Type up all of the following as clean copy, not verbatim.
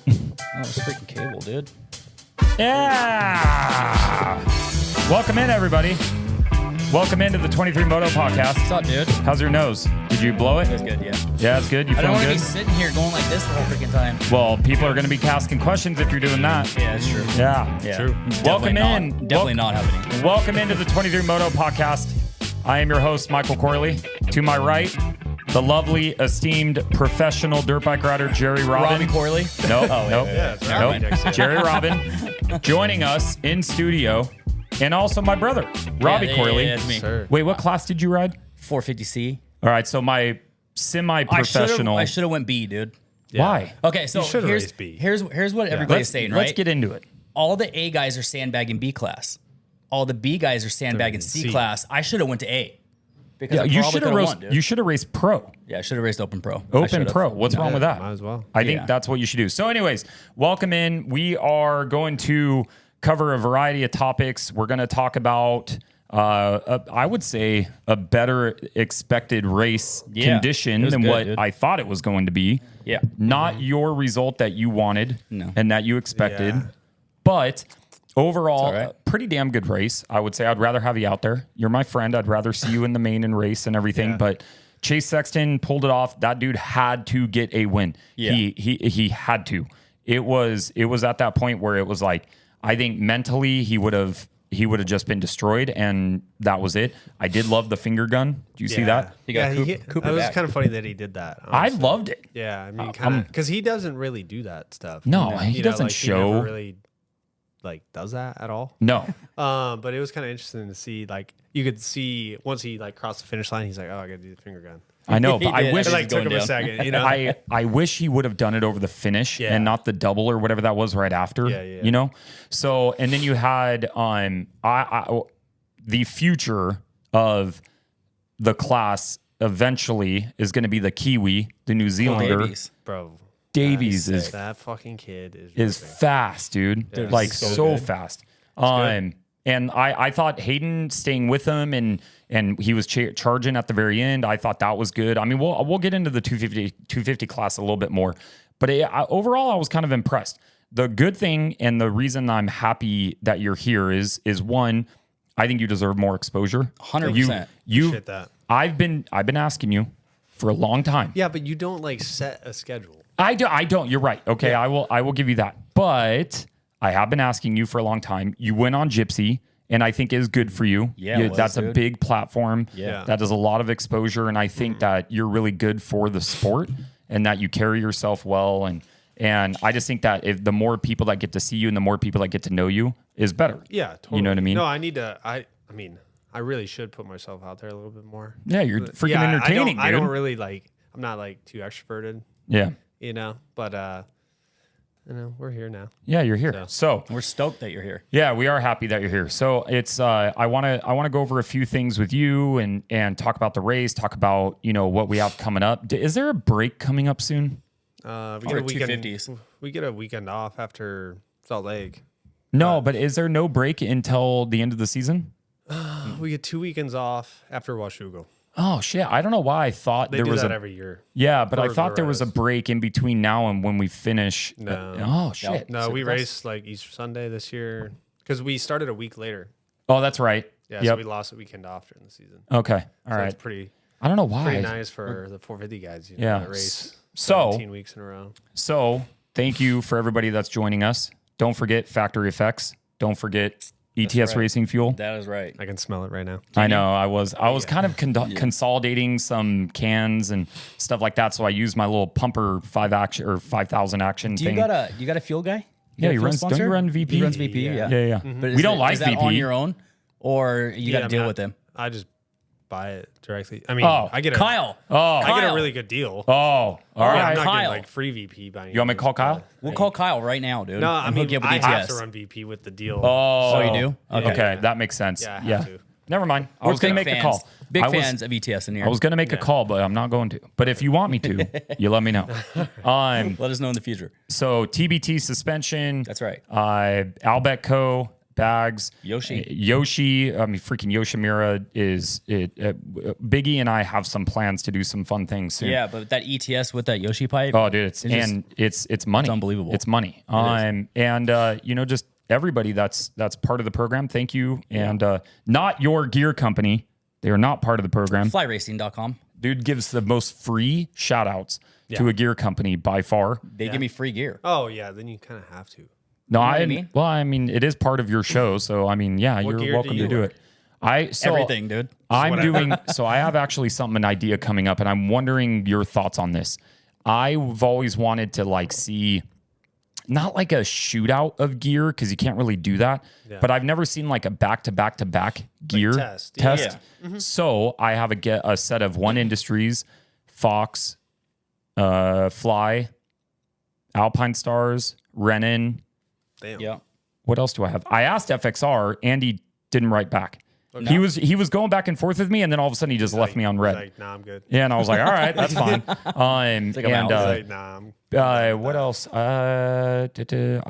it's freaking cable, dude. Yeah! Welcome in, everybody. Welcome into the 23 Moto Podcast. What's up, dude? How's your nose? Did you blow it? It was good, yeah. Yeah, it's good. You I don't feeling want to good? be sitting here going like this the whole freaking time. Well, people are going to be asking questions if you're doing that. Yeah, that's true. Yeah. True. Welcome in. Definitely not happening. Welcome into the 23 Moto Podcast. I am your host, Michael Corley. To my right, the lovely, esteemed, professional dirt bike rider, Jerry Robin. Robbie Corley? Nope. Nope. Yeah, it's right. Nope. Jerry Robin joining us in studio. And also my brother, Robbie Corley. Yeah, that's me. Sir. Wait, what class did you ride? 450C. All right, so my semi-professional. I should have went B, dude. Why? Okay, so You should've here's raced B. here's what everybody's saying, right? Let's get into it. All the A guys are sandbagging B class. All the B guys are sandbagging C class. I should have went to A. Because Yeah, I you probably should have coulda raced. won, dude. You should have raced pro. Yeah, I should have raced Open Pro. I Open should've. pro. What's wrong with that? Might as well. I think that's what you should do. So, anyways, welcome in. We are going to cover a variety of topics. We're going to talk about, I would say, a better expected race condition than good, what dude. I thought it was going to be. Yeah. Not your result that you wanted and that you expected, Yeah. but overall, all right. a pretty damn good race. I would say I'd rather have you out there. You're my friend. I'd rather see you in the main and race and everything, Yeah. but Chase Sexton pulled it off. That dude had to get a win. Yeah. He had to. It was at that point where it was like, I think mentally he would have just been destroyed, and that was it. I did love the finger gun. Do you see that? He got Cooper It was back. kind of funny that he did that. I honestly. loved it. Yeah, I mean, kind of because he doesn't really do that stuff. No, he You know, doesn't like, show. He never really does that at all. No. But it was kind of interesting to see. Like you could see once he crossed the finish line, he's like, "Oh, I got to do the finger gun." I know, but He I did. wish It He's like took going him a down. second, you know. I wish he would have done it over the finish Yeah. and not the double or whatever that was right after. Yeah, yeah. You know? So, and then you had the future of the class eventually is going to be the Kiwi, the New Zealander. Davies. Bro, Davies is that fucking kid is ripping. fast, dude. Yeah, like he's so, so good. fast. good. And I thought Hayden staying with him and he was charging at the very end. I thought that was good. I mean, we'll get into the 250 class a little bit more, but overall I was kind of impressed. The good thing and the reason I'm happy that you're here is one, I think you deserve more exposure. 100%. You Appreciate that. I've been asking you for a long time. Yeah, but you don't set a schedule. I don't. You're right. Okay, Yeah. I will give you that. But I have been asking you for a long time. You went on Gypsy, and I think is good for you. Yeah, it was, that's a dude. big platform. Yeah. That does a lot of exposure, and I think that you're really good for the sport, and that you carry yourself well. And I just think that if the more people that get to see you, and the more people that get to know you, is better. Yeah, totally. You know what I mean? No, I need to. I mean, I really should put myself out there a little bit more. Yeah, you're freaking Yeah, entertaining, I don't dude. really I'm not too extroverted, Yeah, you know. But we're here now. yeah, you're here. So We're stoked that you're here. yeah, we are happy that you're here. So it's I want to go over a few things with you and talk about the race, talk about what we have coming up. Is there a break coming up soon? We Or get a weekend. 250s. We get a weekend off after Salt Lake. No, but is there no break until the end of the season? We get 2 weekends off after Washougal. Oh shit! I don't know why I thought They there do was that a every year. yeah, but I for thought there was a Loretta's. break in between now and when we finish. No. Oh shit! No, we Supercross? raced Easter Sunday this year because we started a week later. Oh, that's right. Yeah, so Yep. we lost a weekend off during the season. Okay. All So right. it's pretty I don't know why. nice for the 450 guys. Yeah. that race So- 17 weeks in a row. So thank you for everybody that's joining us. Don't forget Factory Effects. Don't forget ETS right. Racing Fuel. That is right. I can smell it right now. I know. I was kind of consolidating some cans and stuff like that. So I used my little pumper 5,000 action Do thing. you got a fuel guy? Yeah, got a he fuel runs. Don't you run VP? He runs VP. Yeah. yeah. But We don't like is that VP. on your own, or you got to I deal mean, with them? I just buy it directly. I mean, Oh, I get a Kyle. Oh, I get a Kyle. really good deal. oh, all Yeah, right. I'm not Kyle. getting free VP by any You want me to means, call Kyle? but- We'll call Kyle right now, dude. No, I and mean, hook you up with I have ETS. to run VP with the deal. Oh, you do? Okay, Yeah. that makes sense. Yeah, I Yeah. have to. Never mind. I We're was going to big make a fans. call. Big I was- fans of ETS in here. I was going to make a call, but I'm not going to. But if you want me to, you let me know. Let us know in the future. So TBT suspension. That's right. Albetco bags. Yoshi. I mean, freaking Yoshimura is it. Biggie and I have some plans to do some fun things soon. Yeah, but that ETS with that Yoshi pipe. Oh, dude, it's money. It's unbelievable. It's money. Just everybody that's part of the program. Thank you. And not your gear company. They are not part of the program. Flyracing.com. Dude gives the most free shout outs to a gear company by far. They give me free gear. Oh yeah, then you kind of have to. No, I mean? It is part of your show, so I mean, yeah, What you're gear welcome do you to do wear? it. Everything, dude. I'm doing so. I have actually an idea coming up, and I'm wondering your thoughts on this. I've always wanted to like see, not like a shootout of gear because you can't really do that, but I've never seen like a back to back gear test. test. Yeah. Mm-hmm. So I have a set of One Industries, Fox, Fly, Alpine Stars, Renan. Damn. Yeah. What else do I have? I asked FXR. Andy didn't write back. Okay. He was going back and forth with me, and then all of a sudden he just left me on red. Like, nah, I'm good. Yeah, and I was like, all right, that's fine. Like, nah, I'm What else? I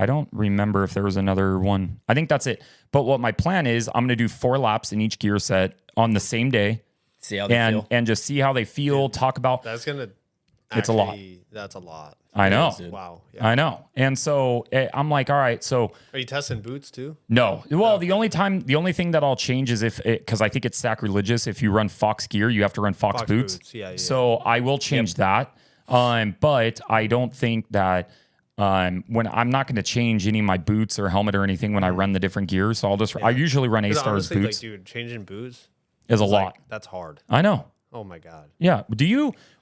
don't remember if there was another one. I think that's it. But what my plan is, I'm going to do 4 laps in each gear set on the same day. See how they feel. And just see how they feel. Talk about. That's gonna. It's a lot. That's a lot. I know. Wow. Yeah. I know. And so I'm like, all right. So Are you testing boots too? no. Well, the only thing that I'll change is because I think it's sacrilegious. If you run Fox gear, you have to run Fox boots. Yeah. So I will change that. But I don't think that when I'm not going to change any of my boots or helmet or anything when I run the different gears. So I usually run A-Stars Honestly, boots. like, dude, changing boots is a like, lot. that's hard. I know. Oh my god. Yeah.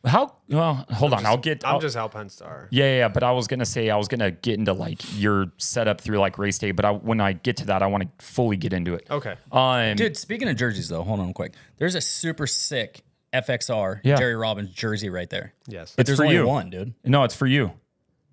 Hold on. I'm just Alpine Star. Yeah. But I was going to get into like your setup through like race day. But when I get to that, I want to fully get into it. Okay. Dude, speaking of jerseys though, hold on quick. There's a super sick FXR Jerry Robbins jersey right there. Yes. But there's for only you. one, dude. No, it's for you.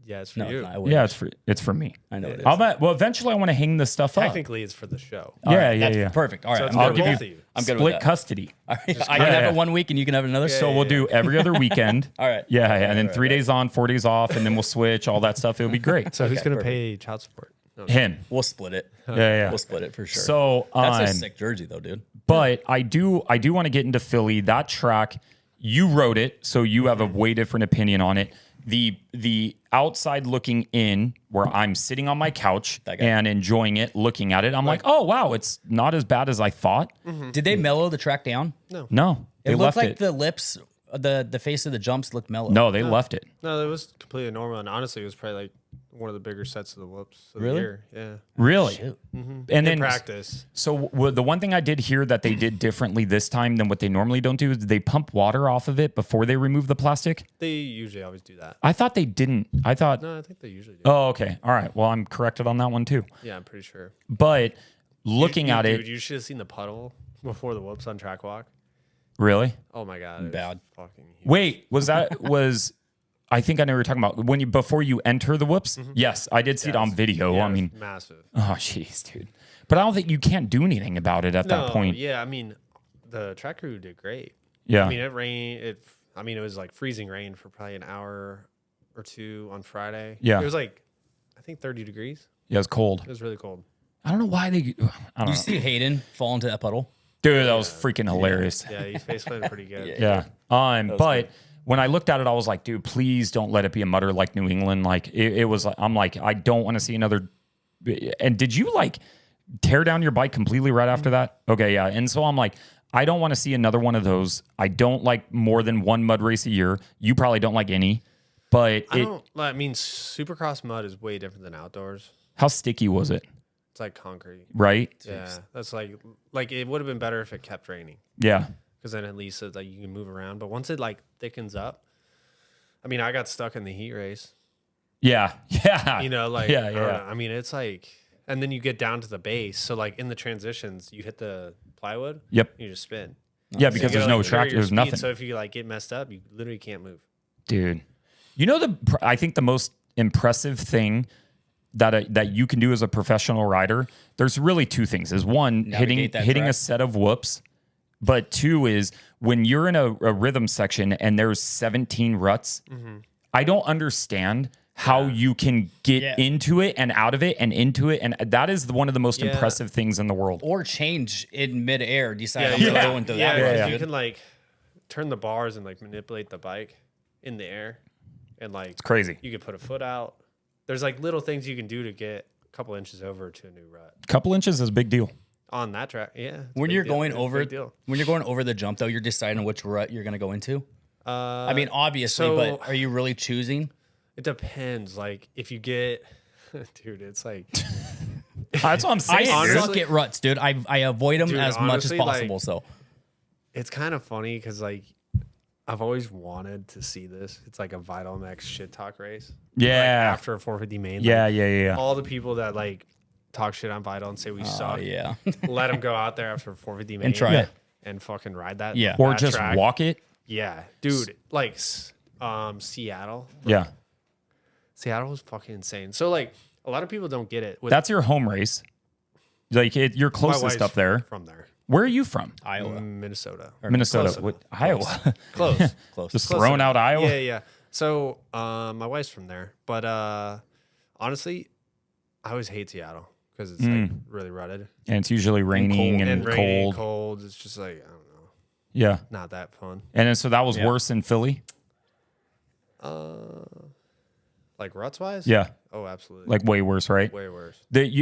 Yeah, it's for No, you. I wish. Yeah, it's for me. I know it is. Well, eventually I want to hang this stuff up. Technically, it's for the show. Yeah. Perfect. All right. So it's I'm for good give with both that. of you. I'm good with Split that. custody. All right. I can have it one week and you can have it another. So we'll do every other weekend. All right. Yeah, and then 3 days on, 4 days off, and then we'll switch all that stuff. It'll be great. So who's Okay, gonna perfect. pay child support? No. Him. We'll split it. Yeah. We'll split it for sure. So that's a sick jersey though, dude. But I do want to get into Philly. That track, you wrote it, so you have a way different opinion on it. The outside looking in, where I'm sitting on my couch and enjoying it, looking at it, I'm like, oh wow, it's not as bad as I thought. Did they mellow the track down? No, they It left looked like it. the lips, the face of the jumps looked mellow. No, they left it. No, it was completely normal, and honestly, it was probably like one of the bigger sets of the whoops of Really? the year. Yeah. Really? Shoot. And In then practice. So the one thing I did hear that they did differently this time than what they normally don't do is they pump water off of it before they remove the plastic. They usually always do that. I thought they didn't. I thought. No, I think they usually do. Oh, okay. All right. Well, I'm corrected on that one too. Yeah, I'm pretty sure. But looking at Dude, it, you should have seen the puddle before the whoops on track walk. really? Oh my god, it was Bad. Fucking huge. Wait, was I think I know what you're talking about. Before you enter the whoops? Yes, I did see it on video. Yeah, I mean, it's massive. oh jeez, dude. But I don't think you can't do anything about it at that point. Yeah, I mean, the track crew did great. Yeah. I mean, it rained. It was like freezing rain for probably an hour or two on Friday. Yeah. It was like, I think 30 degrees. Yeah, it's cold. It was really cold. I don't know why they. I don't know. You see Hayden fall into that puddle? Dude, that was freaking hilarious. Yeah, he face planted pretty good. Yeah. But when I looked at it, I was like, dude, please don't let it be a mutter like New England. Like it was, I'm like, I don't want to see another. And did you like tear down your bike completely right after that? Okay. Yeah. And so I'm like, I don't want to see another one of those. I don't like more than one mud race a year. You probably don't like any, but I mean, Supercross mud is way different than outdoors. how sticky was it? It's like concrete. Right? Yeah. That's like it would have been better if it kept raining. Yeah. Because then at least it's like you can move around. But once it like thickens up, I mean, I got stuck in the heat race. Yeah. Yeah. You know, like Yeah, I don't yeah. know. I mean, it's like, and then you get down to the base. So like in the transitions, you hit the plywood. Yep. You just spin. Yeah, because You there's gotta, no like, track. vary your There's speed, nothing. So if you like get messed up, you literally can't move. Dude, you know I think the most impressive thing that you can do as a professional rider, there's really two things. Is one, Navigate that hitting a track. set of whoops, but two is when you're in a rhythm section and there's 17 ruts. I don't understand how you can get into it and out of it and into it. And that is one of the most impressive things in the world. Or change in midair, decide I'm going to go into that. You can like turn the bars and like manipulate the bike in the air. And like, it's crazy. You could put a foot out. There's like little things you can do to get a couple inches over to a new rut. A couple inches is a big deal. On that track, when you're going over the jump, though, you're deciding which rut you're going to go into. I mean, obviously, but are you really choosing? It depends. Like, if you get, dude, it's like that's what I'm saying. I suck at ruts, dude. I avoid them as much as possible. Like, so it's kind of funny because like I've always wanted to see this. It's like a Vital Max shit talk race. Yeah. Like after a 450 main. Yeah. All the people that like talk shit on Vital and say we suck. Yeah. Let them go out there after 450 main and try it and fucking ride that. Yeah. Or that just track. walk it. Yeah, dude. Like Seattle. Yeah. Seattle was fucking insane. So like a lot of people don't get it. That's your home race. Like you're closest up there. From there. Where are you from? Iowa, Minnesota. Minnesota. What, Iowa. Close. Just throwing out Iowa. Yeah. So my wife's from there, but honestly, I always hate Seattle because it's like really rutted and it's usually raining and cold. Cold. It's just like I don't know. Yeah. Not that fun. And then so that was worse in Philly. Like ruts wise? Yeah. Oh, absolutely. Like way worse, right? Way worse.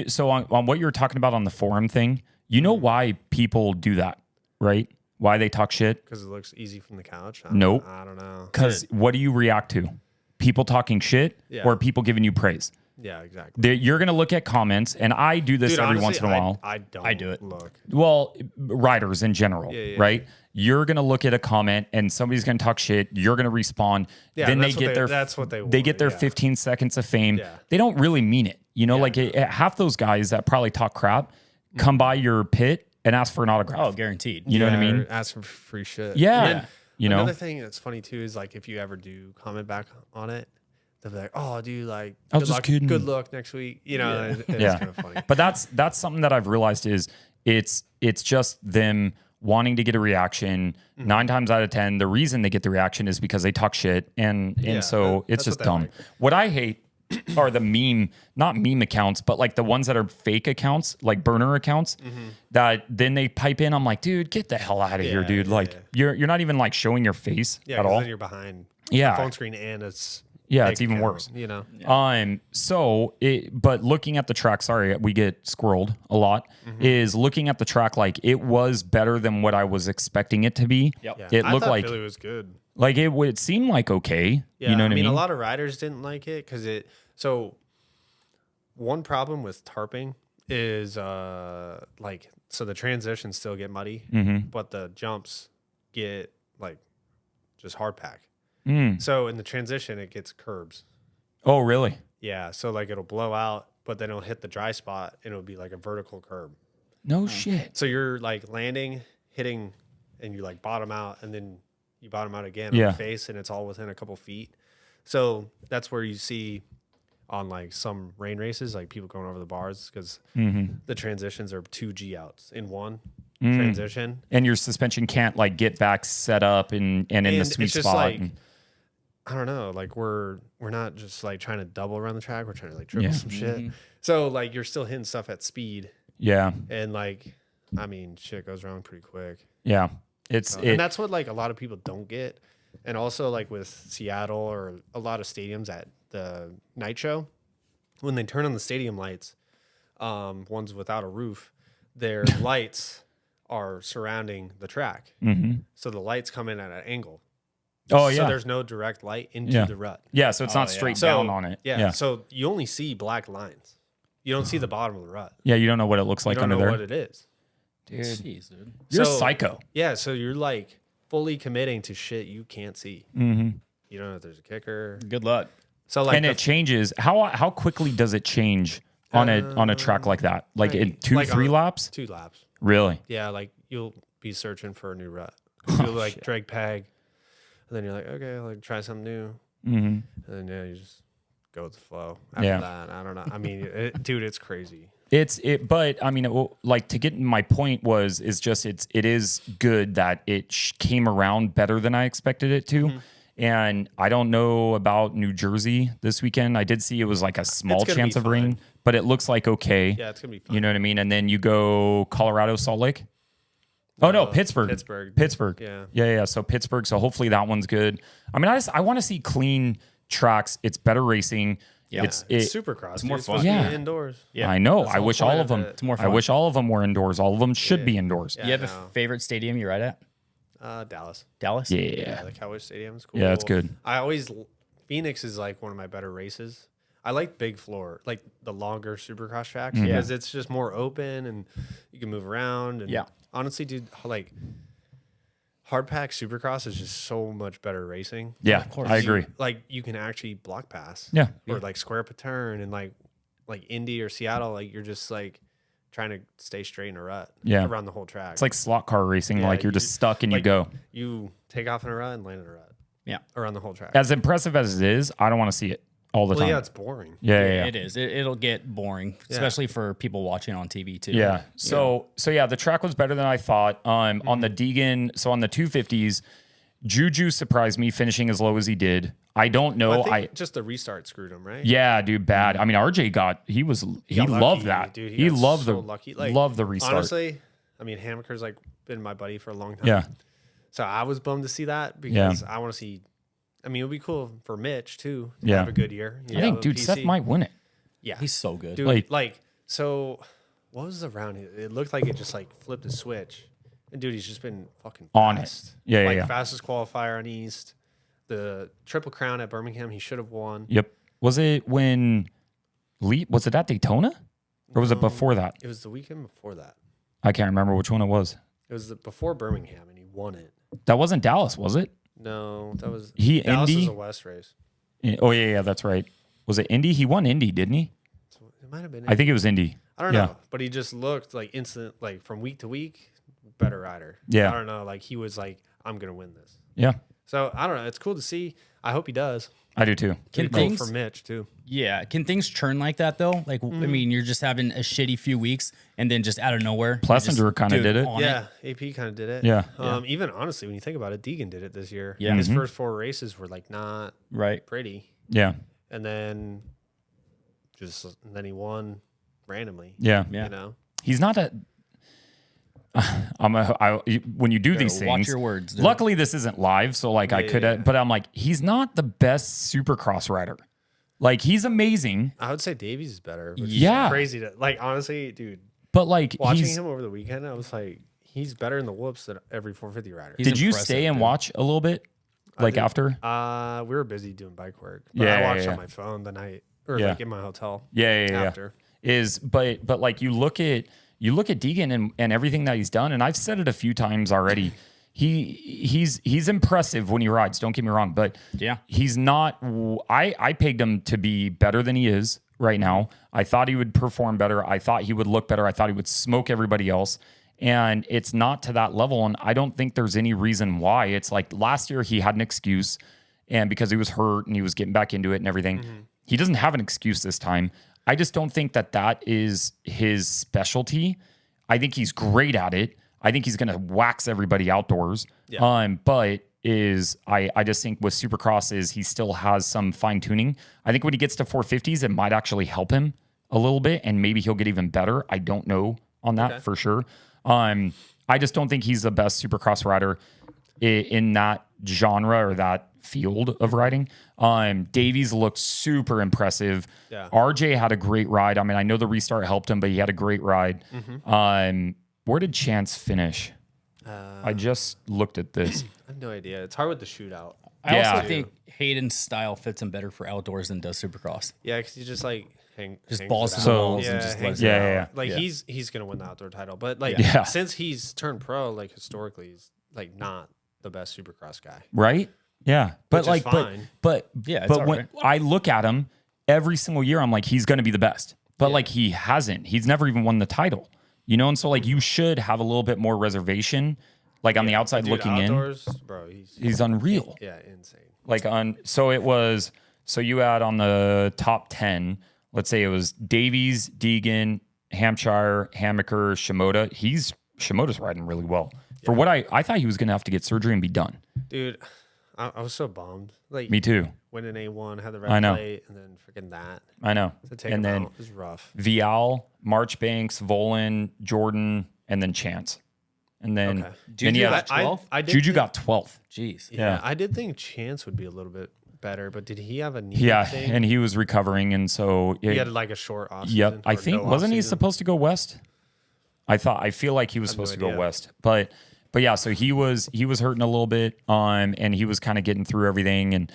So on what you were talking about on the forum thing, you know why people do that, right? Why they talk shit? Because it looks easy from the couch? Nope. I don't know. Because what do you react to? People talking shit or people giving you praise? Yeah, exactly. You're going to look at comments, and I do this every once in a while. I do it. Look. Well, writers in general, right? You're going to look at a comment, and somebody's going to talk shit. You're going to respond. Yeah, then that's what they get their 15 seconds of fame. Yeah. They don't really mean it. You know, half those guys that probably talk crap come by your pit and ask for an autograph. Oh, guaranteed. You know what I mean? Ask for free shit. Yeah. Another thing that's funny too is like if you ever do comment back on it, they'll be like, "Oh, dude, like good luck next week." You know, it's kind of funny. But that's something that I've realized is it's just them wanting to get a reaction. 9 times out of 10, the reason they get the reaction is because they talk shit, and so it's just dumb. Like. What I hate are the not meme accounts, but like the ones that are fake accounts, like burner accounts, that then they pipe in. I'm like, dude, get the hell out of here, dude. Like you're not even like showing your face at all. Then you're behind phone screen and it's even worse. You know. But looking at the track, sorry, we get squirreled a lot. Is looking at the track like it was better than what I was expecting it to be. Yep. Yeah. It looked like Philly was good. Like it seemed like okay. Yeah, you know what I mean? A lot of riders didn't like it because so one problem with tarping is so the transitions still get muddy, but the jumps get like just hard pack. So in the transition it gets curbs. Oh really? Yeah. So like it'll blow out, but then it'll hit the dry spot and it'll be like a vertical curb. No shit. So you're like landing, hitting, and you like bottom out, and then you bottom out again on your face, and it's all within a couple feet. So that's where you see on like some rain races, like people going over the bars because the transitions are 2 G outs in one transition, and your suspension can't like get back set up and in the sweet spot. Like, I don't know, like we're not just like trying to double around the track, we're trying to like triple some shit. So like you're still hitting stuff at speed. Yeah, and like I mean, shit goes wrong pretty quick. Yeah. And that's what like a lot of people don't get. And also like with Seattle or a lot of stadiums at the night show, when they turn on the stadium lights, ones without a roof, their lights are surrounding the track. So the lights come in at an angle. Oh yeah. So there's no direct light into the rut. Yeah, so it's not straight down on it. Yeah. So you only see black lines. You don't see the bottom of the rut. Yeah, you don't know what it looks like under there. You don't know what it is. Dude. Jeez, dude. You're psycho. Yeah, so you're like fully committing to shit you can't see. You don't know if there's a kicker. Good luck. So like, and it changes. How quickly does it change on a track like that? Like in 2-3 laps? 2 laps. Really? Yeah, like you'll be searching for a new rut. You'll like drag peg, and then you're like, okay, I'll like try something new, and then you just go with the flow. After that, I don't know. I mean, dude, it's crazy. But I mean, like to get my point it is good that it came around better than I expected it to, And I don't know about New Jersey this weekend. I did see it was like a small chance of rain, but it looks like okay. Yeah, it's going to be fine. You know what I mean? And then you go Colorado, Salt Lake. Oh no, Pittsburgh. Pittsburgh. Yeah. So Pittsburgh. So hopefully that one's good. I mean, I want to see clean tracks. It's better racing. Yeah, it's Supercross. It's more fun. Yeah, indoors. Yeah, I know. I wish all of them. It's more fun. I wish all of them were indoors. All of them should be indoors. You have a favorite stadium you ride at? Dallas. Dallas. Yeah. The Cowboys Stadium is cool. Yeah, it's good. Phoenix is like one of my better races. I like big floor, like the longer Supercross tracks, because it's just more open and you can move around. And honestly, dude, like hard pack Supercross is just so much better racing. Yeah, of course. I agree. Like you can actually block pass. Yeah. Or like square up a turn, and like Indy or Seattle, like you're just like trying to stay straight in a rut around the whole track. It's like slot car racing. Like you're just stuck and you go. You take off in a rut and land in a rut. Yeah. Around the whole track. As impressive as it is, I don't want to see it all the time. Yeah, it's boring. Yeah. It is. It'll get boring, especially for people watching on TV too. Yeah. So the track was better than I thought. On the Deegan, so on the 250s, Juju surprised me finishing as low as he did. I don't know. Well, I think just the restart screwed him, right? Yeah, dude, bad. I mean, RJ he loved that. Dude, he loved so lucky. Like, loved the restart. Honestly, I mean, Hammaker's like been my buddy for a long time. Yeah. So I was bummed to see that because I want to see. I mean, it would be cool for Mitch too. To have a good year. I think, dude, Seth might win it. Yeah, he's so good. Dude, like so, what was the round? It looked like it just like flipped a switch. And dude, he's just been fucking fast. On it. Yeah. Fastest qualifier on East. The Triple Crown at Birmingham, he should have won. Yep. Was it when was it at Daytona? Or was it before that? It was the weekend before that. I can't remember which one it was. It was before Birmingham, and he won it. That wasn't Dallas, was it? No, that was Dallas Indy? Was a West race. Oh, yeah, that's right. Was it Indy? He won Indy, didn't he? It might have been. I think it was Indy. I don't know, but he just looked like instant, like from week to week, better rider. Yeah. I don't know, like he was like, I'm gonna win this. Yeah. So I don't know. It's cool to see. I hope he does. I do too. Can cool things for Mitch too? Yeah. Can things churn like that though? Like I mean, you're just having a shitty few weeks, and then just out of nowhere, Plessinger kind of did it. Yeah, AP kind of did it. Yeah. Even honestly, when you think about it, Deegan did it this year. Yeah. His first 4 races were like not pretty. Yeah. And then he won randomly. Yeah. You know, he's not a. When you do these things, watch your words. Dude. Luckily, this isn't live, so like I could, but I'm like, he's not the best Supercross rider. Like he's amazing. I would say Davies is better. Which is crazy to like. Honestly, dude. But like watching him over the weekend, I was like, he's better in the whoops than every 450 rider. Did you stay and watch a little bit? Like after? We were busy doing bike work. But I watched on my phone the night or like in my hotel. After. But like you look at Deegan and everything that he's done, and I've said it a few times already. He's impressive when he rides. Don't get me wrong, but he's not. I pegged him to be better than he is right now. I thought he would perform better. I thought he would look better. I thought he would smoke everybody else. And it's not to that level. And I don't think there's any reason why. It's like last year he had an excuse, and because he was hurt and he was getting back into it and everything, he doesn't have an excuse this time. I just don't think that is his specialty. I think he's great at it. I think he's going to wax everybody outdoors. Yeah. But I just think with Supercross is he still has some fine tuning. I think when he gets to 450s, it might actually help him a little bit, and maybe he'll get even better. I don't know on that for sure. I just don't think he's the best Supercross rider in that genre or that field of riding. Davies looked super impressive. Yeah. RJ had a great ride. I mean, I know the restart helped him, but he had a great ride. Where did Chance finish? I just looked at this. I have no idea. It's hard with the shootout. I also think Hayden's style fits him better for outdoors than does Supercross. Yeah, because he just like balls to the walls and just like he's gonna win the outdoor title. But like since he's turned pro, like historically, he's like not the best Supercross guy. Right? Yeah. But like fine. but when I look at him every single year, I'm like, he's gonna be the best. But like he hasn't. He's never even won the title. You know, and so like you should have a little bit more reservation, like on the outside looking outdoors, in. Bro, he's unreal. Insane. Like so you add on the top 10, let's say it was Davies, Deegan, Hampshire, Hammaker, Shimoda. Shimoda's riding really well. For what I thought he was gonna have to get surgery and be done. Dude, I was so bummed. Like Me too. Went in A1, had the red I know. plate, and then freaking that. I know. To take And him then out was rough. Vial, Marchbanks, Volan, Jordan, and then Chance. And then, Okay. then Juju yeah, got 12th? I did Juju think- got 12th. Jeez. Yeah, I did think Chance would be a little bit better, but did he have a knee Yeah, thing? and he was recovering, and so He had like a short off. yep. I think wasn't he supposed to go west? I feel like he was supposed to go west, but yeah. So he was hurting a little bit, and he was kind of getting through everything, and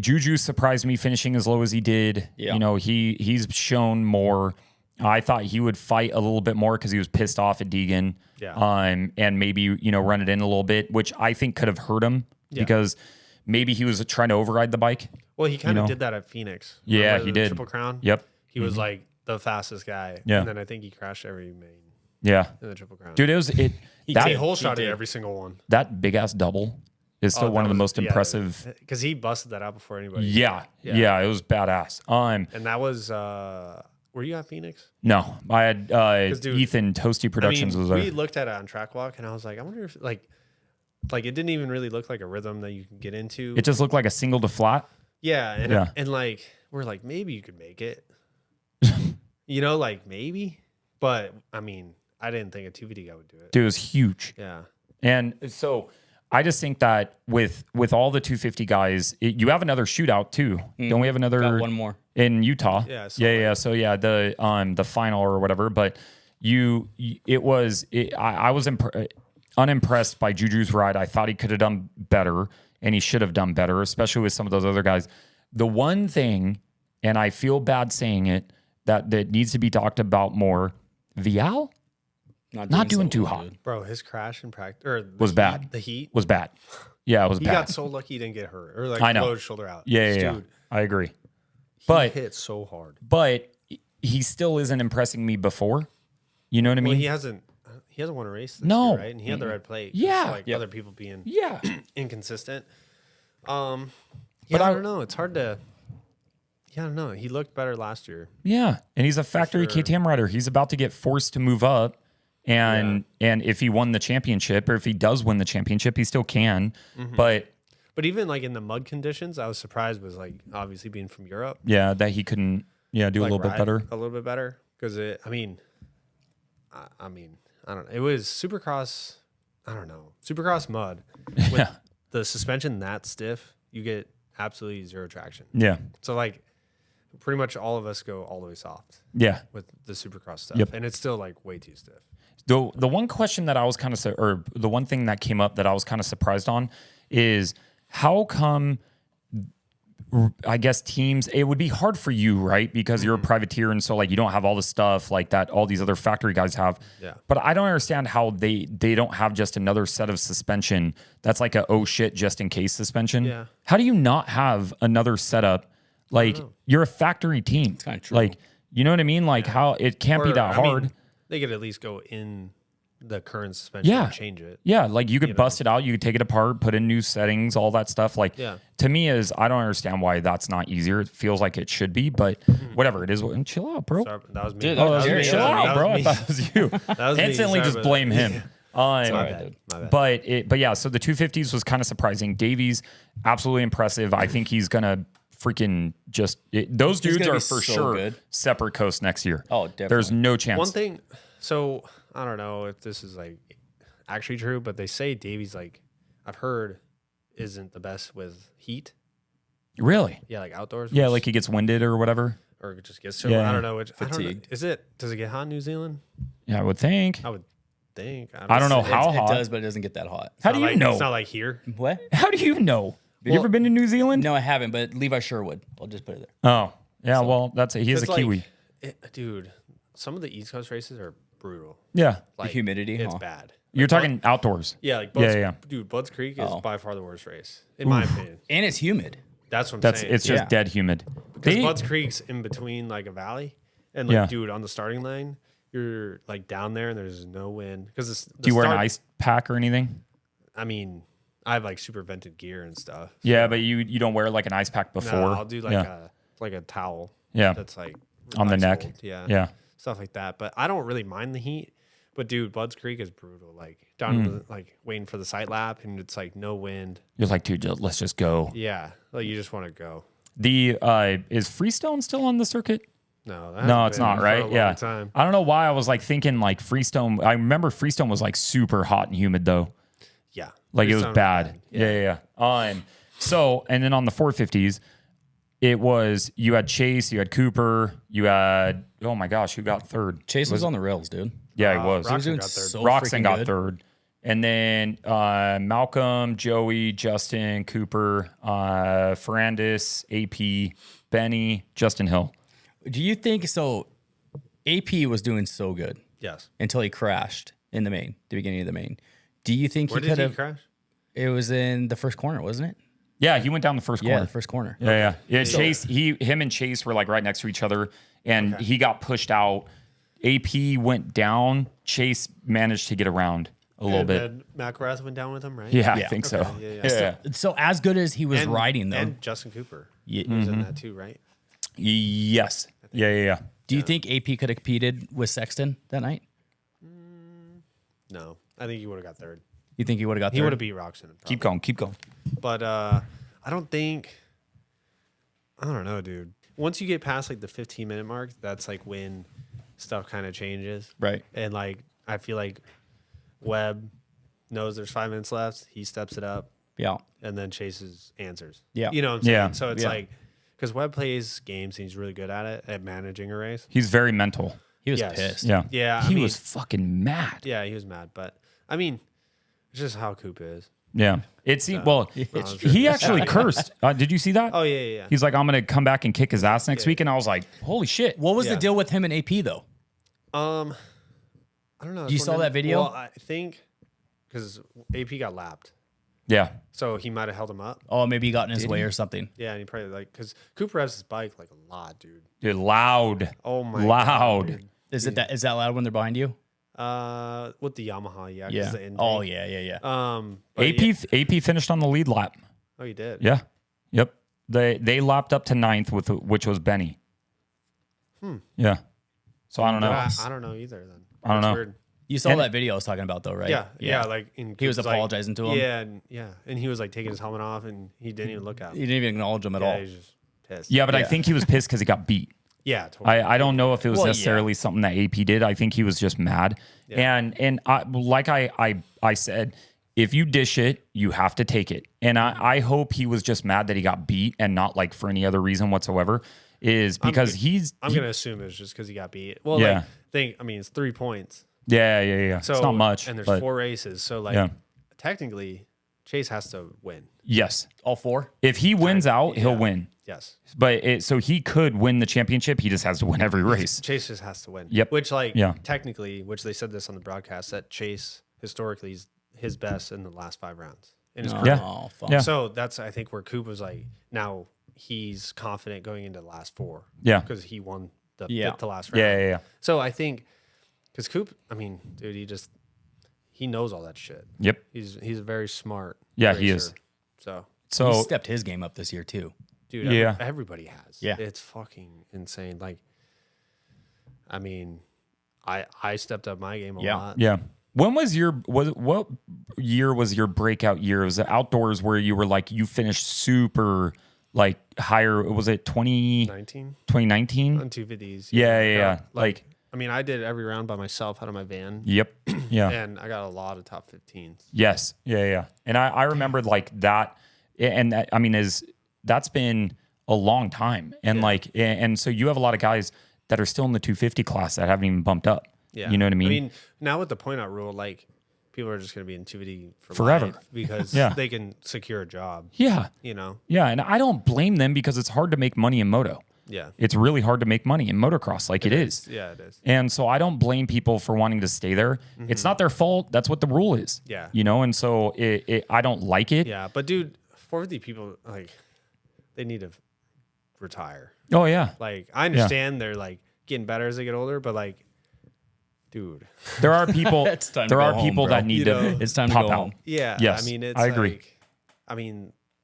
Juju surprised me finishing as low as he did. Yeah. You know, he's shown more. I thought he would fight a little bit more because he was pissed off at Deegan. Yeah. And maybe run it in a little bit, which I think could have hurt him because maybe he was trying to override the bike. Well, he kind of did that at Phoenix. Yeah, Remember he the did. Triple Crown. Yep. He was like the fastest guy. Yeah. And then I think he crashed every main Yeah. in the Triple Crown. Dude, he hole shotted every single one. that big ass double is still one of the most impressive. Because he busted that out before anybody. Yeah, it was badass. And that was were you at Phoenix? No, I had dude, Ethan Toasty Productions was there. We looked at it on Track Walk, and I was like, I wonder if like it didn't even really look like a rhythm that you can get into. It just looked like a single to flat. Yeah, and like we're like maybe you could make it, like maybe, but I mean I didn't think a 250 guy would do it. Dude, it was huge. Yeah, And so I just think that with all the 250 guys, you have another shootout too. Don't we have another? Got one more in Utah. Yeah, yeah. So yeah, the final or whatever. But I was unimpressed by Juju's ride. I thought he could have done better, and he should have done better, especially with some of those other guys. The one thing, and I feel bad saying it, that needs to be talked about more. Vial not doing too hot. Dude. bro, his crash in practice Was bad. The heat Was bad. Yeah, it was He bad. got so lucky he didn't get hurt or like I know. blow his shoulder out. Yeah. Dude, I agree. he hit so hard. But he still isn't impressing me before. You know what I mean? Well, he hasn't won a race this No. year, right? And he had the red plate. Yeah. Just like other people being Yeah. inconsistent. But I don't know. It's hard to. Yeah, I don't know. He looked better last year. Yeah. And he's a factory sure. KTM rider. He's about to get forced to move up. And if he won the championship, or if he does win the championship, he still can. Mm-hmm. But even like in the mud conditions, I was surprised with like obviously being from Europe. yeah, that he couldn't do a little bit better. A little bit better. Because I mean, I don't know. It was Supercross. I don't know. Supercross mud. With the suspension that stiff, you get absolutely zero traction. Yeah. So like pretty much all of us go all the way soft Yeah. with the Supercross stuff. Yep. And it's still like way too stiff. The one question that I was kind of, or the one thing that came up that I was kind of surprised on is how come, I guess teams, it would be hard for you, right? Because you're a privateer. And so like, you don't have all the stuff like that all these other factory guys have. Yeah. But I don't understand how they don't have just another set of suspension. That's like a, oh shit, just in case suspension. Yeah. How do you not have another setup? Like you're a factory team. It's kind of true. Like, you know what I mean? Like how it can't be that hard. mean, they could at least go in the current suspension and change it. Yeah, like you could bust it out, you could take it apart, put in new settings, all that stuff. Like, to me, I don't understand why that's not easier. It feels like it should be, but whatever it is. And chill out, bro. Sorry, that was me. Dude, Oh, Jared, chill out, bro. I That thought it was you. was me. Instantly Sorry just about blame that. him. My bad. But yeah, so the 250s was kind of surprising. Davies, absolutely impressive. I think he's gonna freaking those dudes gonna are be for so sure good. separate coast next year. Oh, definitely. There's no chance. One thing, so I don't know if this is like actually true, but they say Davies, like I've heard, isn't the best with heat. Really? Yeah, like outdoors. Yeah, like he gets winded or whatever. or it just gets to him. Yeah. I don't know which. I don't know. Fatigued. Is it? Does it get hot in New Zealand? Yeah, I would think. I would think. I don't know It- how it hot. does, but it doesn't get that hot. How do you know? It's not like here. What? How do you know? you ever been to New Zealand? No, I haven't, but Levi Sherwood. I'll just put it there. Oh, yeah. Well, that's it. He is a It's like- Kiwi. Dude, some of the East Coast races are brutal. Yeah. Like, humidity, it's huh? bad. You're talking outdoors. Yeah, like Bud's, Yeah. dude, Bud's Creek is Oh. by far the worst race, in my opinion. And it's humid. That's what I'm That's saying. it's just Yeah. dead humid. Because They- Bud's Creek's in between like a valley, and like, Yeah. dude, on the starting line, you're like down there, and there's no wind. Because do you wear an ice pack or anything? I mean, I have like super vented gear and stuff. Yeah, but you don't wear like an ice pack before. No, I'll do like yeah. a towel. Yeah. That's like On the ice neck. cold. Yeah. Yeah. Stuff like that. But I don't really mind the heat. But dude, Budds Creek is brutal. Like down like waiting for the sight lap, and it's like no wind. You're like, dude, let's just go. Yeah, like you just want to go. The is Freestone still on the circuit? No, it's not, right? Yeah. Time. I don't know why I was like thinking like Freestone. I remember Freestone was like super hot and humid though. Yeah. Like it was bad. Yeah. So, and then on the 450s, it was, you had Chase, you had Cooper, you had, oh my gosh, who got third? Chase was on the rails, dude. Yeah, he was. Roxon got third. Roxon got third. And then Malcolm, Joey, Justin, Cooper, Ferrandis, AP, Benny, Justin Hill. Do you think so? AP was doing so good. Yes. Until he crashed in the beginning of the main. Do you think Where he could have crash? It was in the first corner, wasn't it? Yeah, he went down the first corner. Yeah, the first corner. Yeah. Chase, him and Chase were like right next to each other, and he got pushed out. AP went down. Chase managed to get around a little bit. And McElrath went down with him, right? Yeah, I think so. Yeah. So as good as he was riding, though. And Justin Cooper. He was in that too, right? Yes. Yeah. Do you think AP could have competed with Sexton that night? No. I think he would have got third. You think he would have got third? He would have beat Roxon. Probably. Keep going. But I don't know, dude. Once you get past like the 15-minute mark, that's like when stuff kind of changes. Right. And like I feel like Webb knows there's 5 minutes left. He steps it up. Yeah. And then chases answers. Yeah. You know what I'm saying? Yeah. So it's like, because Webb plays games and he's really good at it, at managing a race. He's very mental. He was pissed. Yeah. Yeah. He was fucking mad. Yeah, he was mad. But I mean, it's just how Coop is. Yeah. It seemed, he actually cursed. Did you see that? Oh, yeah. He's like, I'm going to come back and kick his ass next week. And I was like, holy shit. What was the deal with him and AP, though? I don't know. You saw that video? Well, I think because AP got lapped. Yeah. So he might have held him up. Oh, maybe he got in his way or something. Yeah, and he probably because Cooper has his bike like a lot, dude. Dude, loud. Oh my loud. God, Is that loud when they're behind you? With the Yamaha, yeah. Yeah. Oh, yeah. AP finished on the lead lap. Oh, you did? Yeah. Yep. They lapped up to 9th which was Benny. Yeah. So I don't know. I don't know either. Then I don't know. Weird. You saw that video I was talking about, though, right? Yeah. Like he was apologizing to him. Yeah, and he was like taking his helmet off, and he didn't even look at him. He didn't even acknowledge him at all. He was just pissed. Yeah, but I think he was pissed because he got beat. Yeah, totally. I don't know if it was necessarily something that AP did. I think he was just mad. Yeah. And I said, if you dish it, you have to take it. And I hope he was just mad that he got beat and not like for any other reason whatsoever. Is because I'm going to assume it's just because he got beat. Well, yeah. It's 3 points. Yeah. So, it's not much. And there's 4 races. So technically, Chase has to win. Yes. All 4? If he wins out, he'll win. Yes. But so he could win the championship. He just has to win every race. Chase just has to win. Yep. Which technically, which they said this on the broadcast, that Chase historically is his best in the last 5 rounds in his career. Yeah. So that's, I think, where Coop was like, now he's confident going into the last 4. Yeah. Because he won the last round. Yeah. So I think, because Coop, dude, he knows all that shit. Yep. He's a very smart racer. He is. So he stepped his game up this year too. Dude, everybody has. Yeah. It's fucking insane. Like, I stepped up my game a lot. Yeah. When was what year was your breakout year? Was it outdoors where you were like, you finished super like higher? Was it 2019? On 250s. Yeah. Like, I did every round by myself out of my van. Yep. Yeah. And I got a lot of top 15s. Yes. Yeah. And I remembered like that. And that, that's been a long time. And and so you have a lot of guys that are still in the 250 class that haven't even bumped up. Yeah. You know what I mean? Now with the point out rule, like people are just going to be in 250 forever life because they can secure a job. Yeah. You know? Yeah. And I don't blame them because it's hard to make money in moto. Yeah. It's really hard to make money in motocross like it is. Yeah, it is. And so I don't blame people for wanting to stay there. Mm-hmm. It's not their fault. That's what the rule is. Yeah. You know, and so I don't like it. Yeah. But dude, 450 people, like, they need to retire. Oh, yeah. Like, I understand they're like getting better as they get older, but like, dude, there are people that need to it's time to pop go out. home. Yeah. Yes. I agree.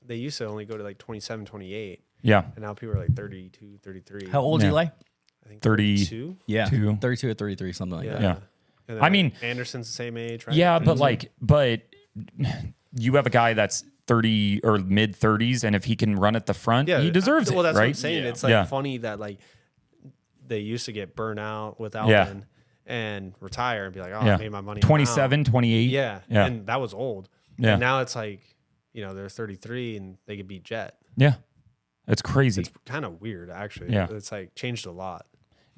They used to only go to like 27, 28. Yeah. And now people are like 32, 33. How old is Eli? I think 30. 32. Yeah. 2. 32 or 33, something like that. Yeah. I mean, Anderson's the same age, right? Yeah, but you have a guy that's 30 or mid 30s, and if he can run at the front, he deserves it. Well, that's right? what I'm saying. Yeah. It's like funny that like they used to get burnt out with Alvin and retire and be like, oh, I made my money. 27, 28. Yeah. And that was old. Yeah. And now it's like, they're 33 and they could beat Jet. Yeah. It's crazy. It's kind of weird, actually. Yeah. It's like changed a lot.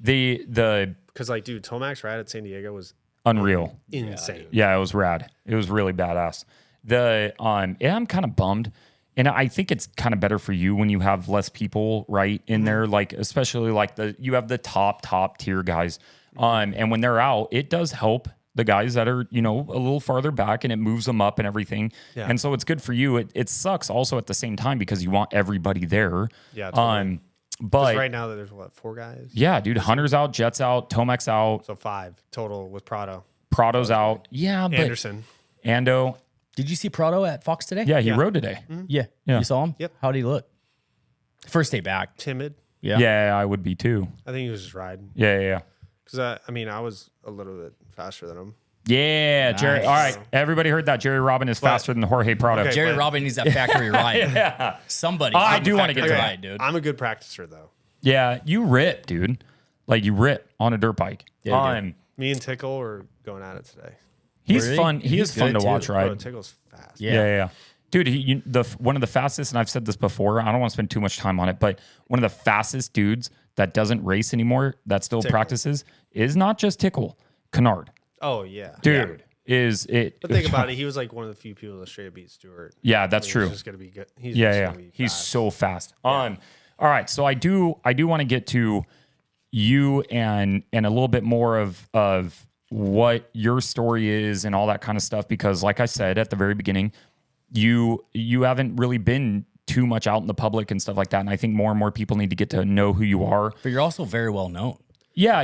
Because like, dude, Tomac's ride at San Diego was unreal. Insane. Yeah, it was rad. It was really badass. I'm kind of bummed. And I think it's kind of better for you when you have less people right in there, like especially like you have the top tier guys. And when they're out, it does help the guys that are, a little farther back, and it moves them up and everything. Yeah. And so it's good for you. It sucks also at the same time because you want everybody there. Yeah. Totally. But right now there's 4 guys? Yeah, dude. Hunter's out, Jet's out, Tomac's out. So 5 total with Prado. Prado's out. Yeah, but Anderson. Ando. Did you see Prado at Fox today? Yeah, he rode today. Mm-hmm. Yeah. You saw him? Yep. How did he look? First day back. Timid. Yeah. Yeah, I would be too. I think he was just riding. Yeah. Because I was a little bit faster than him. Yeah, nice. Jerry. All right, everybody heard that. Jerry Robin is faster than Jorge Prado. Okay, Jerry Robin needs that factory ride. Somebody. I do want to get to that, dude. I'm a good practicer though. Yeah, you rip, dude. Like you rip on a dirt bike. Yeah, me and Tickle are going at it today. He's fun. He is fun to watch ride. Bro, Tickle's fast. Yeah. Dude, one of the fastest, and I've said this before. I don't want to spend too much time on it, but one of the fastest dudes that doesn't race anymore, that still practices, is not just Tickle. Kennard. Oh yeah, dude. Is it? But think about it. He was like one of the few people that straight up beat Stewart. Yeah, that's true. He's just gonna be good. He's so fast. All right, so I do want to get to you and a little bit more of what your story is and all that kind of stuff, because like I said at the very beginning, you haven't really been too much out in the public and stuff like that, and I think more and more people need to get to know who you are. But you're also very well known. Yeah.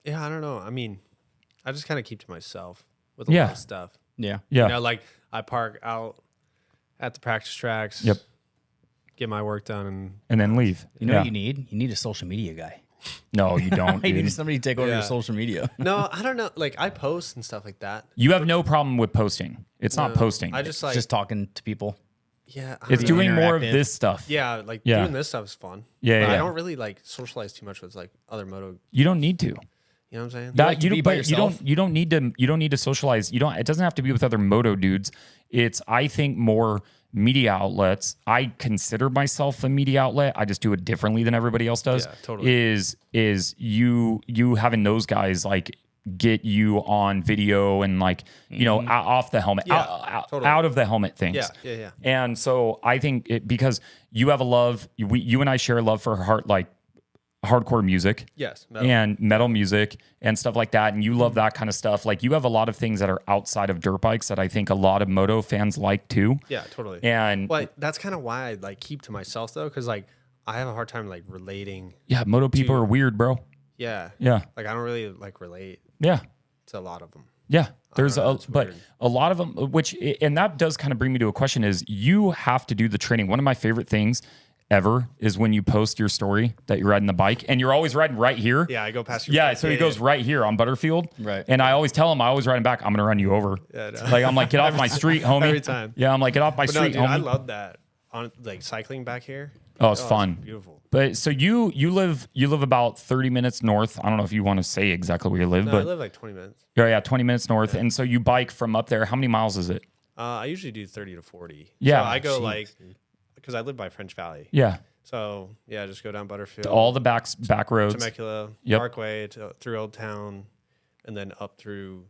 Yeah, I don't know. I mean, I just kind of keep to myself with a lot of stuff. Yeah. Like I park out at the practice tracks. Yep. Get my work done and then leave. You know what you need? You need a social media guy. No, you don't. You need somebody to take over your social media. No, I don't know. Like I post and stuff like that. You have no problem with posting. It's not posting. I just just talking to people. Yeah, it's doing more of this stuff. Yeah, like doing this stuff is fun. Yeah, I don't really like socialize too much with like other moto. You don't need to. You know what I'm saying? Like you don't need to socialize. It doesn't have to be with other moto dudes. It's, I think, more media outlets. I consider myself a media outlet. I just do it differently than everybody else does. Yeah, totally. Is you having those guys like get you on video and like, off the helmet, out of the helmet things. Yeah. And so I think because you have a love, you and I share a love for hardcore music. Yes. And metal music and stuff like that. And you love that kind of stuff. Like you have a lot of things that are outside of dirt bikes that I think a lot of moto fans like too. Yeah, totally. And that's kind of why I like keep to myself though. Cause like I have a hard time like relating. Yeah. Moto people are weird, bro. Yeah. Yeah. Like I don't really like relate. Yeah. To a lot of them. Yeah. There's but weird. A lot of them, and that does kind of bring me to a question is you have to do the training. One of my favorite things ever is when you post your story that you're riding the bike and you're always riding right here. Yeah, I go past your Yeah, so he goes right here on Butterfield. Right. And I always tell him, I always ride him back, I'm going to run you over. Yeah, no. Like, I'm like, get off my street, homie. Every time. Yeah, I'm like, get off my street, dude, homie. I love that. On like cycling back here. Oh, it's fun. It's beautiful. But so you live about 30 minutes north. I don't know if you want to say exactly where you live, No, but I live like 20 minutes. Yeah, 20 minutes north. And so you bike from up there. How many miles is it? I usually do 30 to 40. Yeah. So I go because I live by French Valley. Yeah. So yeah, just go down Butterfield. All the back roads. Temecula, Yep. Parkway through Old Town, and then up through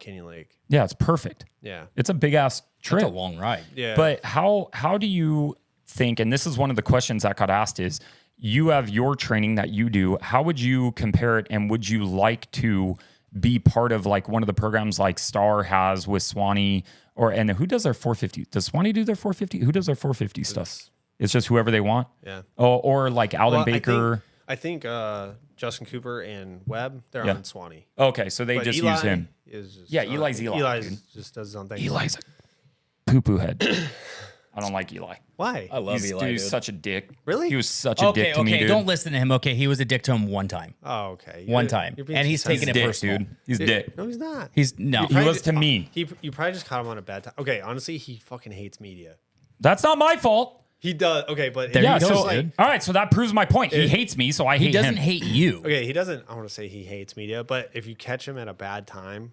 Canyon Lake. Yeah, it's perfect. Yeah. It's a big ass trip. That's a long ride. Yeah. But how do you think, and this is one of the questions that got asked is, you have your training that you do. How would you compare it? And would you like to be part of like one of the programs like Star has with Swanee and who does their 450? Does Swanee do their 450? Who does their 450 stuff? It's just whoever they want. Yeah. Oh, or like Alden Baker. I think Justin Cooper and Webb, they're on Swanee. Okay. So they just Eli use him. Is just, Eli's Eli. Eli dude. just does his own thing. Eli's a poo-poo head. I don't like Eli. Why? I love Eli, He's dude. such a dick. Really? He was such a dick to me, dude. Don't listen to him. Okay, he was a dick to him one time. Oh, okay. One time. And he's taking it Dick, personal. dude. He's dick. No, he's not. No. He was to me. You probably just caught him on a bad time. Okay, honestly, he fucking hates media. That's not my fault. He does. Okay, but There you go, So, dude. all right, so that proves my point. He hates me, so I hate He doesn't him. hate you. okay, he doesn't. I want to say he hates media, but if you catch him at a bad time,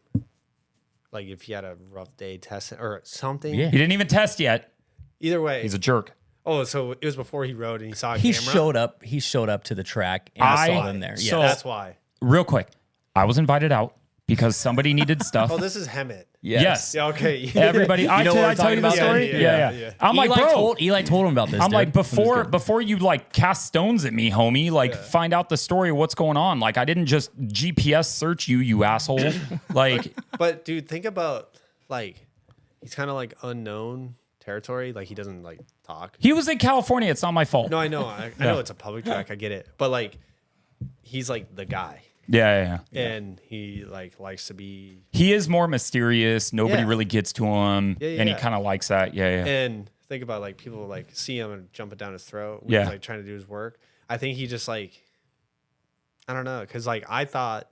like if he had a rough day testing or something, Yeah. He didn't even test yet. Either way, He's a jerk. oh, so it was before he rode and he saw a He camera. showed up. He showed up to the track and I saw them there. so- Yeah. That's why. Real quick, I was invited out because somebody needed stuff. Oh, this is Hemet. Yes. Yeah. Okay. Everybody, I know what did we're I tell you talking the about? story? Yeah. I'm like, bro. Eli told him about this. I'm dude. like, It was good. before you like cast stones at me, homie, like find out the story of what's going on. Like I didn't just GPS search you asshole. Like But dude, think about like he's kind of like unknown territory. Like he doesn't like talk. he was in California. It's not my fault. No, I know. I know it's a public track. I get it. But like he's like the guy. Yeah. And he like likes to be He is more mysterious. Nobody Yeah. really gets to him. Yeah, And he yeah. kind of likes that. Yeah. and think about like people like see him and jumping down his throat when Yeah. he's like trying to do his work. I think he just like I don't know, because like I thought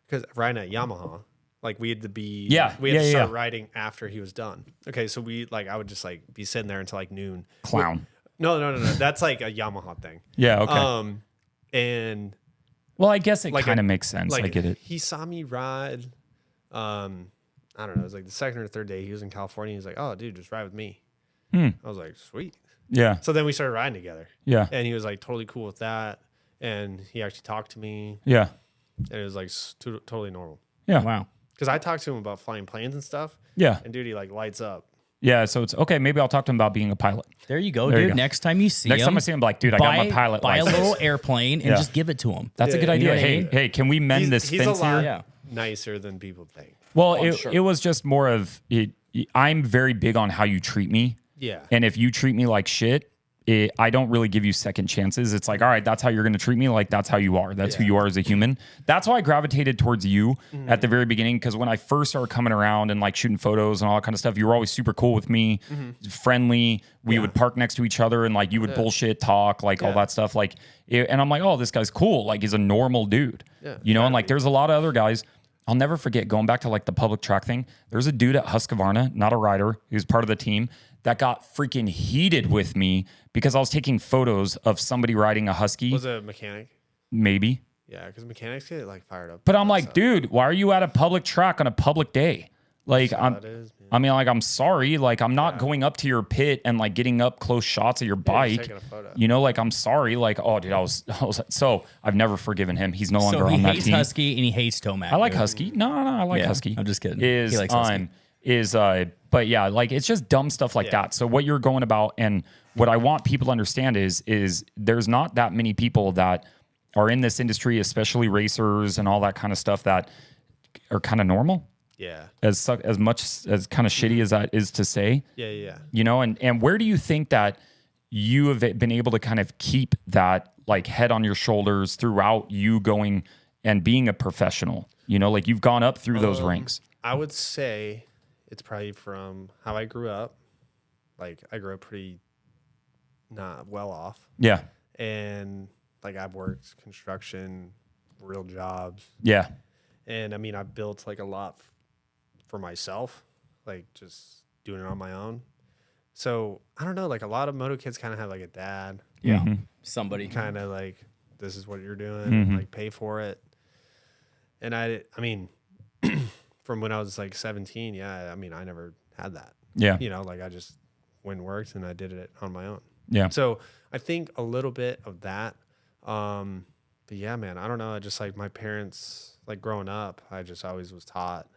because riding at Yamaha, like we had to be Yeah. we had to Yeah, start yeah. riding after he was done. Okay, so we like I would just like be sitting there until like noon. Clown. No. That's like a Yamaha thing. Yeah. Okay. And well, I guess it like kind a- of makes sense. like I get it. He saw me ride. I don't know. It was like the second or third day he was in California. He's like, "Oh, dude, just ride with me." I was like, "Sweet." Yeah. So then we started riding together. Yeah. And he was like totally cool with that. And he actually talked to me, Yeah. and it was like totally normal. Yeah. Wow. Because I talked to him about flying planes and stuff, Yeah. and dude, he like lights up. Yeah. So it's okay. Maybe I'll talk to him about being a pilot. There you go, There you dude. go. Next time you see Next him, time I see him, like, dude, I got my pilot buy license. a little airplane and Yeah. just give it to him. That's a good Yeah, idea. you know what I mean? Hey, can we mend this He's a fence lot here? Yeah. nicer than people think. Well, I'm it, sure. it was just more of it. I'm very big on how you treat me. Yeah. And if you treat me like shit, I don't really give you second chances. It's like, all right, that's how you're going to treat me. Like, that's how you are. That's who you are as a human. That's why I gravitated towards you at the very beginning. Because when I first started coming around and like shooting photos and all that kind of stuff, you were always super cool with me, friendly. We would park next to each other and like you would bullshit talk, like all that stuff. Like, and I'm like, oh, this guy's cool. Like, he's a normal dude. Yeah. You know, and like there's a lot of other guys. I'll never forget going back to like the public track thing. There's a dude at Husqvarna, not a rider, he was part of the team, that got freaking heated with me because I was taking photos of somebody riding a Husky. Was it a mechanic? Maybe. Yeah, because mechanics get like fired up. But I'm like, dude, why are you at a public track on a public day? Like, it is, man. I mean, like, I'm sorry. Like, I'm not going up to your pit and like getting up close shots of your bike. taking a photo. You know, like, I'm sorry. Like, oh, dude, I was so I've never forgiven him. He's no longer So he on that hates team. Husky and he hates Tomac. I like dude. Husky. No, I like Yeah, Husky. I'm just kidding. Is He likes Husky. but yeah, like it's just dumb stuff like that. So what you're going about and what I want people to understand is there's not that many people that are in this industry, especially racers and all that kind of stuff that are kind of normal. Yeah. As much as kind of shitty as that is to say, Yeah. you know, and where do you think that you have been able to kind of keep that like head on your shoulders throughout you going and being a professional? You know, like you've gone up through those ranks. I would say it's probably from how I grew up. Like I grew up pretty not well off. Yeah. And like I've worked construction, real jobs. Yeah. And I mean, I built like a lot for myself, like just doing it on my own. So I don't know, like a lot of moto kids kind of have like a dad, Yeah. Somebody. kind of like, this is what you're doing, Mm-hmm. like pay for it. And I mean, from when I was like 17, yeah, I mean, I never had that. Yeah. You know, like I just went and worked and I did it on my own. Yeah. So I think a little bit of that. But yeah, man, I don't know. I just like my parents, like growing up, I just always was taught,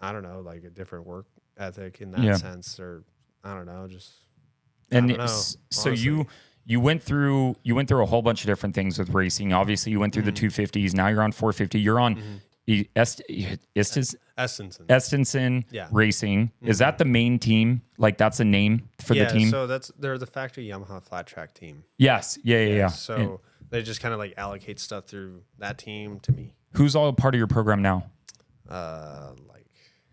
I don't know, like a different work ethic in that sense, or I don't know, just. And I don't know, so honestly. you went through a whole bunch of different things with racing. Obviously, you went through the 250s. Now you're on 450. You're on Estenson Yeah. Racing. Is that the main team? Like that's a name for the team? So they're the factory Yamaha flat track team. Yes. Yeah. So And they just kind of like allocate stuff through that team to me. who's all part of your program now? Like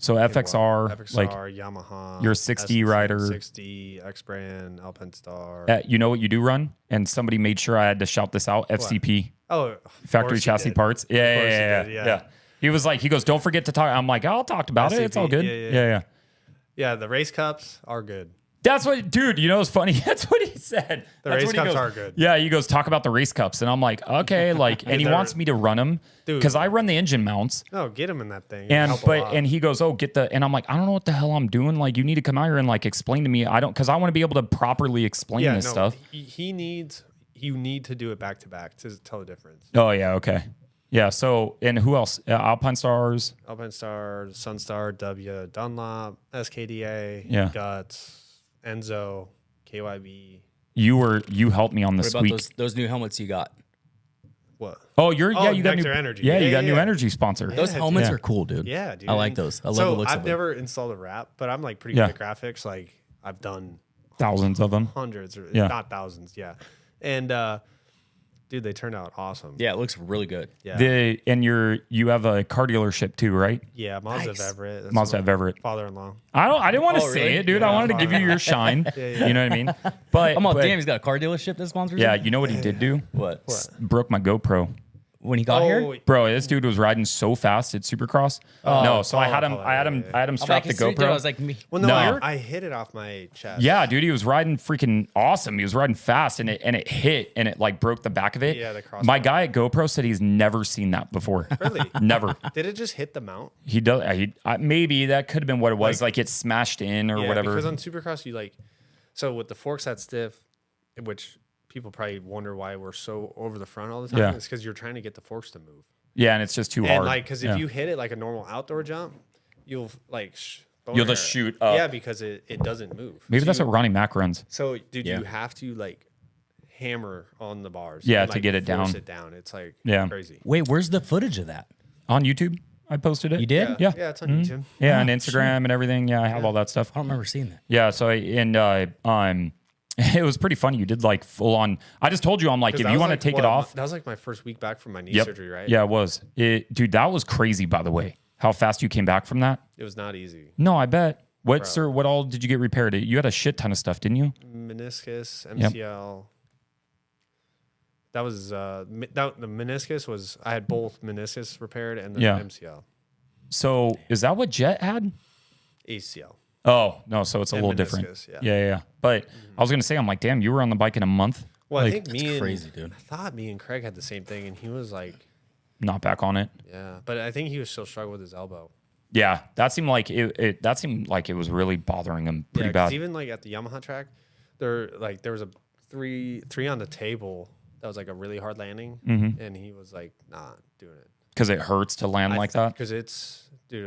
So FXR, like Yamaha, you're a 6D rider, 6D, X Brand, Alpenstar. You know what you do run? And somebody made sure I had to shout this out. FCP. Oh, factory chassis parts. Yeah. He was like, he goes, don't forget to talk. I'm like, I'll talk about it. It's all good. Yeah. Yeah, the race cups are good. That's what, dude, you know, it's funny. That's what he said. The race cups are good. Yeah, he goes, talk about the race cups. And I'm like, okay, like, and he wants me to run them because I run the engine mounts. No, get him in that thing. And he goes, oh, and I'm like, I don't know what the hell I'm doing. Like, you need to come out here and like explain to me. Because I want to be able to properly explain this stuff. You need to do it back to back to tell the difference. Oh, yeah, okay. Yeah, so, and who else? Alpinestars, Sunstar, W, Dunlop, SKDA, Guts, Enzo, KYB. You helped me on the squeak. About those new helmets you got? What? Oh, you got new Energy. Yeah, you got new energy sponsor. Those helmets are cool, dude. Yeah, dude. I like those. I love the looks of them. I've never installed a wrap, but I'm like pretty good at graphics. Like I've done thousands of them. Hundreds, or not thousands, And dude, they turned out awesome. Yeah, it looks really good. Yeah. You have a car dealership too, right? Yeah, Mazda of Everett. That's Mazda of Everett. Father-in-law. I didn't want to say it, dude. Yeah, I wanted to give you your shine. You know what I mean? But I'm all, damn, he's got a car dealership that sponsors him? Yeah, you know what he did do? What? Broke my GoPro. When he got here? Bro, this dude was riding so fast at Supercross. I had him strap the GoPro. I was like, me. Well, no, I hit it off my chest. Yeah, dude, he was riding freaking awesome. He was riding fast, and it hit, and it like broke the back of it. Yeah, the crossbar. My guy at GoPro said he's never seen that before. Really? Never. Did it just hit the mount? He does. Maybe that could have been what it was. Like it smashed in or whatever. Because on Supercross, you like, so with the forks that stiff, which people probably wonder why we're so over the front all the time. Yeah. It's because you're trying to get the forks to move. Yeah, and it's just too hard. And like, because if you hit it like a normal outdoor jump, you'll like you'll just shoot up. Yeah, because it doesn't move. Maybe that's what Ronnie Mack runs. So, dude, you have to like hammer on the bars. Yeah, and, to like, get it down. Force it down. It's like crazy. Wait, where's the footage of that? On YouTube, I posted it. You did? Yeah. Yeah, it's on YouTube. Yeah, and Instagram and everything. Yeah, I have all that stuff. I don't remember seeing that. Yeah, so it was pretty funny. You did like full on. I just told you, I'm like, if you want to take it off. That was like my first week back from my knee surgery, right? Yeah, it was. Dude, that was crazy, by the way. How fast you came back from that? It was not easy. No, I bet. What all did you get repaired? You had a shit ton of stuff, didn't you? Meniscus, MCL. That was the meniscus was, I had both meniscus repaired and then MCL. So is that what Jet had? ACL. Oh, no, so it's a little different. Yeah. But I was going to say, I'm like, damn, you were on the bike in a month? Well, like, I think crazy, dude. I thought me and Craig had the same thing, and he was like... Not back on it? Yeah, but I think he was still struggling with his elbow. Yeah, that seemed like it was really bothering him pretty bad. Even like at the Yamaha track, there was a three on the table that was like a really hard landing, and he was like, not doing it. Because it hurts to land like that? Because three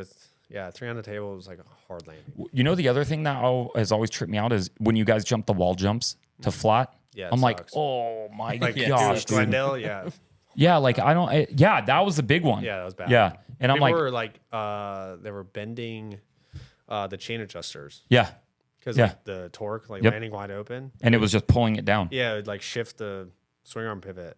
on the table was like a hard landing. You know, the other thing that has always tripped me out is when you guys jump the wall jumps to flat. Yeah, I'm like, sucks. oh my gosh, dude. Glendale, yeah. Yeah, like that was the big one. Yeah, that was bad. Yeah, and I'm like, they were bending the chain adjusters. Yeah. Because like the torque, landing wide open. And it was just pulling it down. Yeah, it would like shift the swing arm pivot.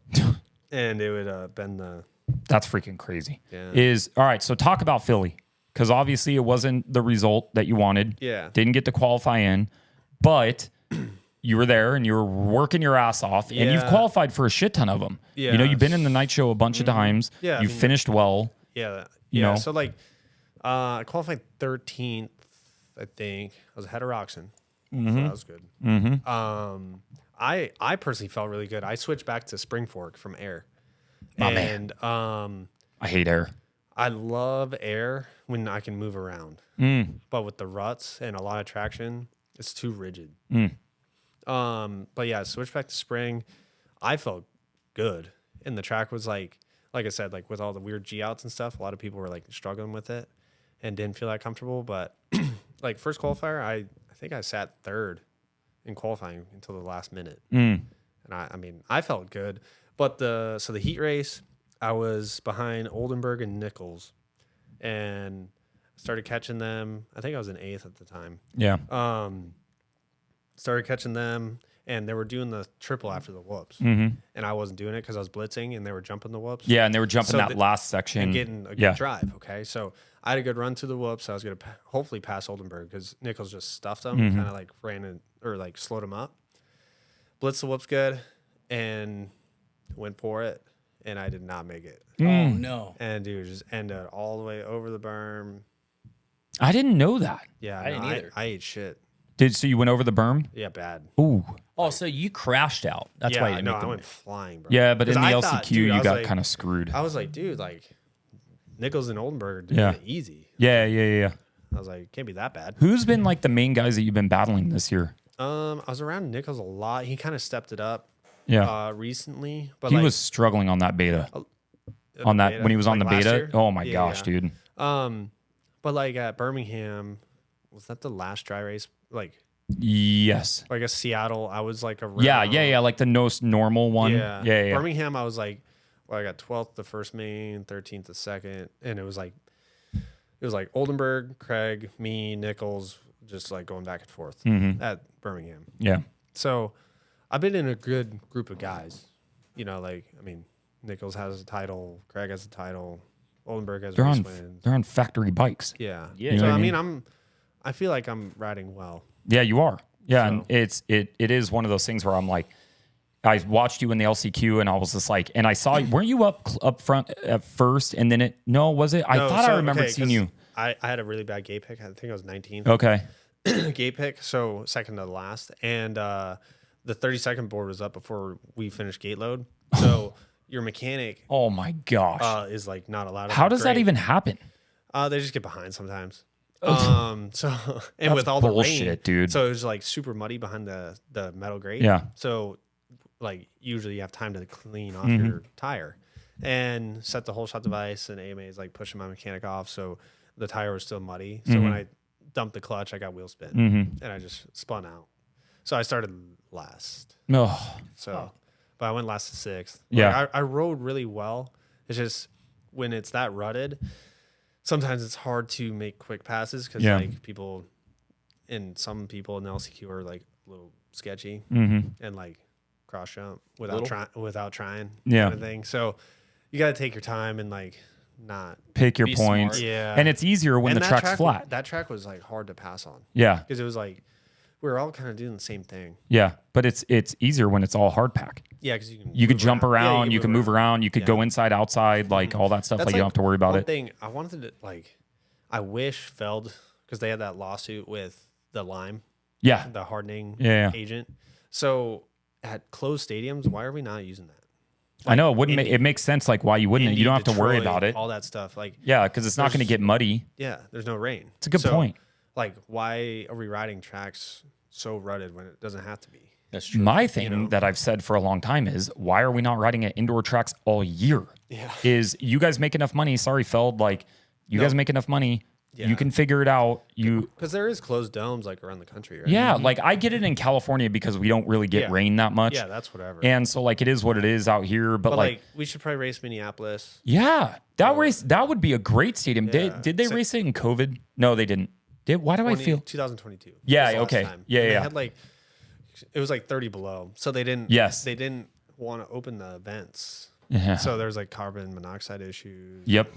And it would bend the... That's freaking crazy. Yeah. All right, so talk about Philly. Because obviously it wasn't the result that you wanted. Yeah. Didn't get to qualify in. But you were there and you were working your ass off. And you've qualified for a shit ton of them. Yeah. You know, you've been in the night show a bunch of times. Yeah. You finished well. Yeah. You know? So like, I qualified 13th, I think. I was ahead of Roxon. So that was good. I personally felt really good. I switched back to Spring Fork from air. Man. I hate air. I love air when I can move around. But with the ruts and a lot of traction, it's too rigid. But yeah, switch back to spring. I felt good. And the track was like I said, like with all the weird G outs and stuff, a lot of people were like struggling with it and didn't feel that comfortable. But like first qualifier, I think I sat third in qualifying until the last minute. And I felt good. But the heat race, I was behind Oldenburg and Nichols and started catching them. I think I was in 8th at the time. Yeah. Started catching them and they were doing the triple after the whoops, Mm-hmm. and I wasn't doing it because I was blitzing, and they were jumping the whoops. Yeah, and they were jumping that last section and getting a good drive. Okay, so I had a good run to the whoops. I was gonna hopefully pass Oldenburg because Nichols just stuffed him, Mm-hmm. kind of like ran in, or like slowed him up. Blitz the whoops good, and went for it, and I did not make it. Oh no! And dude, just ended all the way over the berm. I didn't know that. Yeah, I didn't either. I ate shit. So you went over the berm? Yeah, bad. Ooh. Oh, so you crashed out. That's Yeah, why you didn't no, make I the went move. flying, bro. Yeah, but in the 'Cause I LCQ, thought, dude, I you was got like- kind of screwed. I was like, dude, like Nichols and Oldenburg are doing Yeah. it easy. Yeah. I was like, can't be that bad. Who's been like the main guys that you've been battling this year? I was around Nichols a lot. He kind of stepped it up recently, but He like, was struggling on that beta. the On that beta, when he was on like the last beta. year. Oh my Yeah, gosh, yeah. dude. But like at Birmingham, was that the last dry race? Like Yes. I guess Seattle, I was like around. Yeah. Like the most normal one. Yeah. Yeah. Birmingham, I was like, well, I got 12th the first main, 13th the second, and it was like Oldenburg, Craig, me, Nichols, just like going back and forth at Birmingham. Yeah. So I've been in a good group of guys. You know, like I mean, Nichols has a title, Craig has a title, Oldenburg has race wins. They're on factory bikes. Yeah. Yeah. So You know what I I mean, I feel like I'm riding well. Yeah, you are. Yeah, So- and it is one of those things where I'm like, I watched you in the LCQ and I was just like, and I saw you. Weren't you up front at first, and then was it? I thought I remembered seeing you. I had a really bad gate pick. I think I was 19th Okay. gate pick, so second to the last, and the 30-second board was up before we finished gate load. So your mechanic Oh my gosh. is like not allowed. How does that grade. even happen? They just get behind sometimes. So and with all the bullshit, rain, dude. So it was like super muddy behind the metal grate. Yeah. So like usually you have time to clean off Mm-hmm. your tire and set the whole shot device, and AMA is like pushing my mechanic off, so the tire was still muddy. So Mm-hmm. when I dumped the clutch, I got wheel spin and I just spun out. So I started last. Oh, So, but I went last to sixth. Yeah. Like, I rode really well. It's just when it's that rutted, sometimes it's hard to make quick passes because like people, and some people in the LCQ are like a little sketchy and like cross jump without trying. Yeah. Kind of thing. So you got to take your time and like not. pick your Be points. smart. Yeah. And it's easier when And the that track's track, flat. That track was like hard to pass on Yeah. because it was like we were all kind of doing the same thing. Yeah. But it's easier when it's all hard pack. Yeah, because You could jump around, you can move around, you could go inside, outside, like all that stuff. That's Like you don't have to worry about one it. thing I wanted to like, I wish Feld, because they had that lawsuit with the lime, Yeah. the hardening Yeah. agent. So at closed stadiums, why are we not using that? I know it wouldn't. Indy- It makes sense. Like why you wouldn't. Indy, You don't have to worry Detroit, about it. All that stuff. Like, Yeah, because it's not going to get muddy. yeah, there's no rain. It's a good point. Like, why are we riding tracks so rutted when it doesn't have to be? That's true. My thing that I've said for a long time is why are we not riding at indoor tracks all year? Yeah. Is you guys make enough money? Sorry, Feld. Like you guys make enough money. Yeah. You can figure it out. Because there is closed domes like around the country, right? Yeah, like I get it in California because we don't really get Yeah. rain that much. Yeah, that's whatever. And so like it is what it is out here. But like we should probably race Minneapolis. yeah, that would be a great stadium. Yeah. Did they race it in COVID? No, they didn't. Why do I feel? 2022. Yeah, was the last okay. time. Yeah, And yeah. They had like, it was like 30 below, so they didn't. Yes. They didn't want to open the vents, Yeah. so there's like carbon monoxide issues. Yep.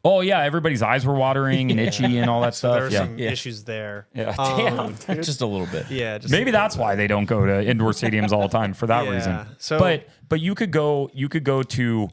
Oh yeah, everybody's eyes were watering and itchy and all that So there stuff. were Yeah. some issues there. Yeah. Damn. Just a little bit. Yeah. Just Maybe that's why they don't go to indoor stadiums all the time for that Yeah. reason. So- but you could go to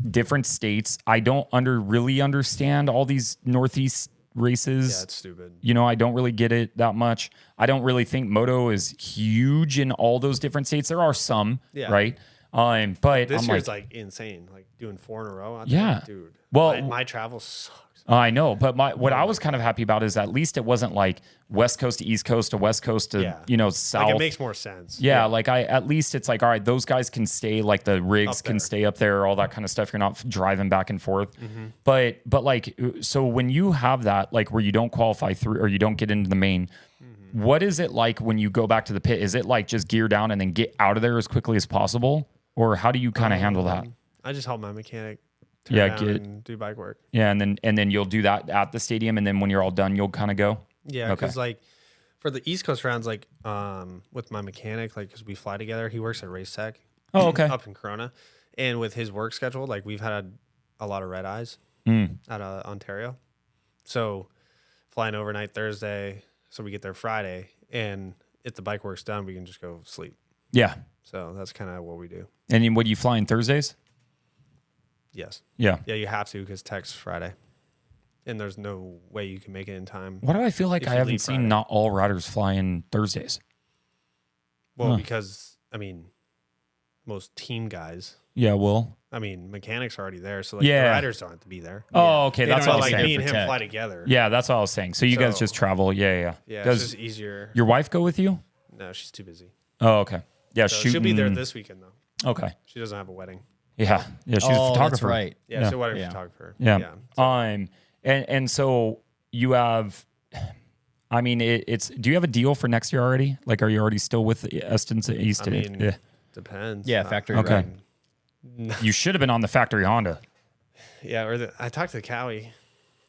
different states. I don't really understand all these Northeast races. Yeah, it's stupid. You know, I don't really get it that much. I don't really think moto is huge in all those different states. There are some, Yeah. right? But This I'm year's like, like insane. Like doing 4 in a row. Yeah. Dude. Well- my travel sucks. I know, but what I was kind of happy about is at least it wasn't like West Coast to East Coast to West Coast to, Yeah. South. Like it makes more sense. Yeah, like at least it's like, all right, those guys can stay, like the rigs Up can there. stay up there, all that kind of stuff. You're not driving back and forth. Mm-hmm. But like, so when you have that, like where you don't qualify through or you don't get into the main, Mm-hmm. what is it like when you go back to the pit? Is it like just gear down and then get out of there as quickly as possible? Or how do you kind of handle that? I just help my mechanic. Turn Yeah, around get- and do bike work. Yeah, and then you'll do that at the stadium, and then when you're all done, you'll kind of go. Yeah, Okay. because like for the East Coast rounds, like with my mechanic, like because we fly together, he works at Race Tech. Oh, okay. Up in Corona, and with his work schedule, like we've had a lot of red eyes out of Ontario. So flying overnight Thursday, so we get there Friday, and if the bike work's done, we can just go sleep. Yeah. So that's kind of what we do. And what do you fly on Thursdays? Yes. Yeah. Yeah, you have to because Tech's Friday, and there's no way you can make it in time. Why do I feel like if I you haven't leave seen Friday. not all riders fly in Thursdays? Well, because I mean, most team guys. Yeah, well. I mean, mechanics are already there, so like Yeah. the riders don't have to be there. Oh, okay. They That's don't what I But was like me saying. and him Tech. fly together. Yeah, that's what I was saying. So you guys So- just travel. Yeah. Yeah, Does it's just easier. your wife go with you? No, she's too busy. Oh, okay. Yeah, So shooting. she'll be there this weekend though. Okay. She doesn't have a wedding. Yeah. Yeah, she's a Oh, photographer. that's right. Yeah, Yeah. she's a wedding Yeah. photographer. Yeah. So, And so you have, I mean, it's. Do you have a deal for next year already? Like, are you already still with Eston's East? I mean, Yeah. depends. Yeah, factory. Okay. ride. You should have been on the factory Honda. Yeah, or I talked to Cowie.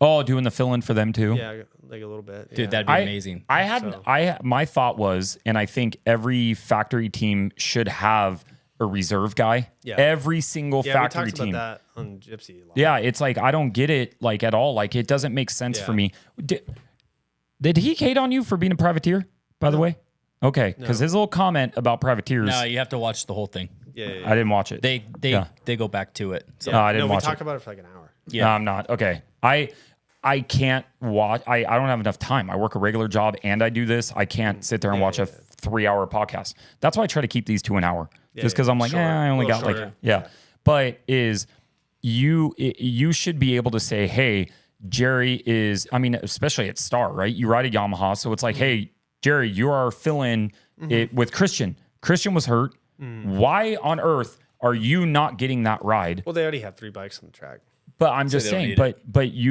Oh, doing the fill in for them too. Yeah, like a little bit. Dude, yeah. that'd be amazing. I had So- my thought was, and I think every factory team should have a reserve guy. Yeah. Every single yeah, factory we talked team. about that on Gypsy. A lot. Yeah, it's like I don't get it like at all. Like it doesn't make sense Yeah. for me. Did he hate on you for being a privateer? By the way, okay, because his little comment about privateers, No, you have to watch the whole thing. Yeah. I didn't watch it. They go back to it. So No, I didn't no, we watch talked it. about it for like an hour. yeah. No, I'm not. Okay, I can't watch. I don't have enough time. I work a regular job and I do this. I can't sit there and watch a 3-hour podcast. That's why I try to keep these to an hour. Just because I'm like, shorter, I only a got little like, yeah. But you should be able to say, hey, Jerry is, I mean, especially at Star, right? You ride a Yamaha. So it's like, hey, Jerry, you are filling it with Christian. Christian was hurt. Why on earth are you not getting that ride? Well, they already have 3 bikes on the track. But I'm just they don't saying,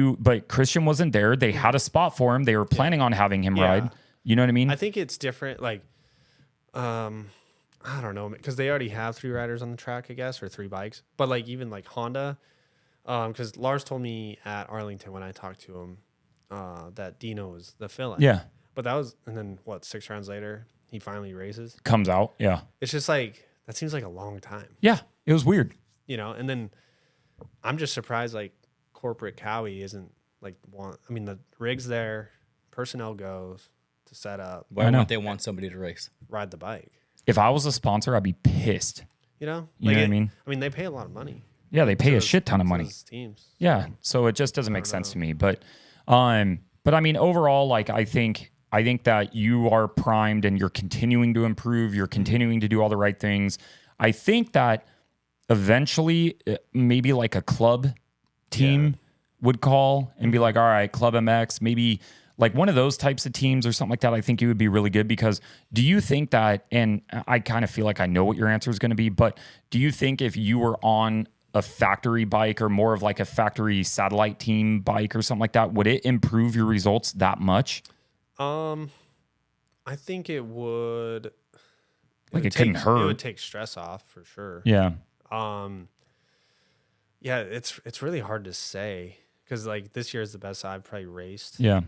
need but Christian wasn't there. They had a spot for him. They were planning on having him ride. You know what I mean? I think it's different. Like, I don't know, because they already have 3 riders on the track, I guess, or 3 bikes. But like even like Honda, because Lars told me at Arlington when I talked to him that Dino was the fill-in. Yeah. But that was, and then what, 6 rounds later, he finally races. Comes out. Yeah. It's just like, that seems like a long time, Yeah. It was weird. you know? And then I'm just surprised like corporate Cowie isn't like, I mean, the rig's there, personnel goes to set up, Why would they want somebody to race? ride the bike, If I was a sponsor, I'd be pissed. you know? You know what I mean? I mean, they pay a lot of money. Yeah, they pay a Those- shit ton of money. those teams. Yeah, so it just doesn't make sense to me. But I mean, overall, like I think that you are primed and you're continuing to improve. You're continuing to do all the right things. I think that eventually, maybe like a club team would call and be like, "All right, Club MX, maybe." Like one of those types of teams or something like that, I think you would be really good because do you think that, and I kind of feel like I know what your answer is going to be, but do you think if you were on a factory bike or more of like a factory satellite team bike or something like that, would it improve your results that much? I think it would. Like would it couldn't hurt. It would take stress off for sure. Yeah. Yeah, it's really hard to say because like this year is the best I've probably raced. Yeah.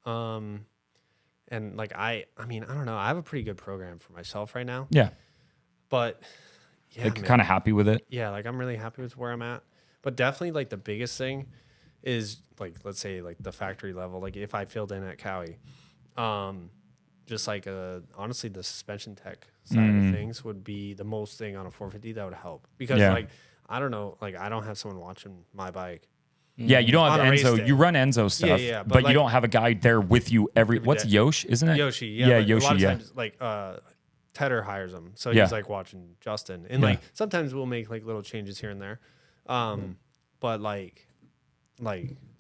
And like I mean, I don't know. I have a pretty good program for myself right now, Yeah. but yeah, Like kind of happy with it. yeah, like I'm really happy with where I'm at. But definitely like the biggest thing is like, let's say like the factory level, like if I filled in at Cowie, just like honestly the suspension tech side of things would be the most thing on a 450 that would help because like I don't know, like I don't have someone watching my bike. Yeah, you don't have On a race Enzo. day. You run Enzo stuff, yeah, but but you like- don't have a guy there with you what's day. Yosh, isn't it? Yoshi, Yeah, like, Yoshi, a lot of yeah. times, like Tedder hires him, so Yeah. he's like watching Justin, and like sometimes we'll make like little changes here and there, but like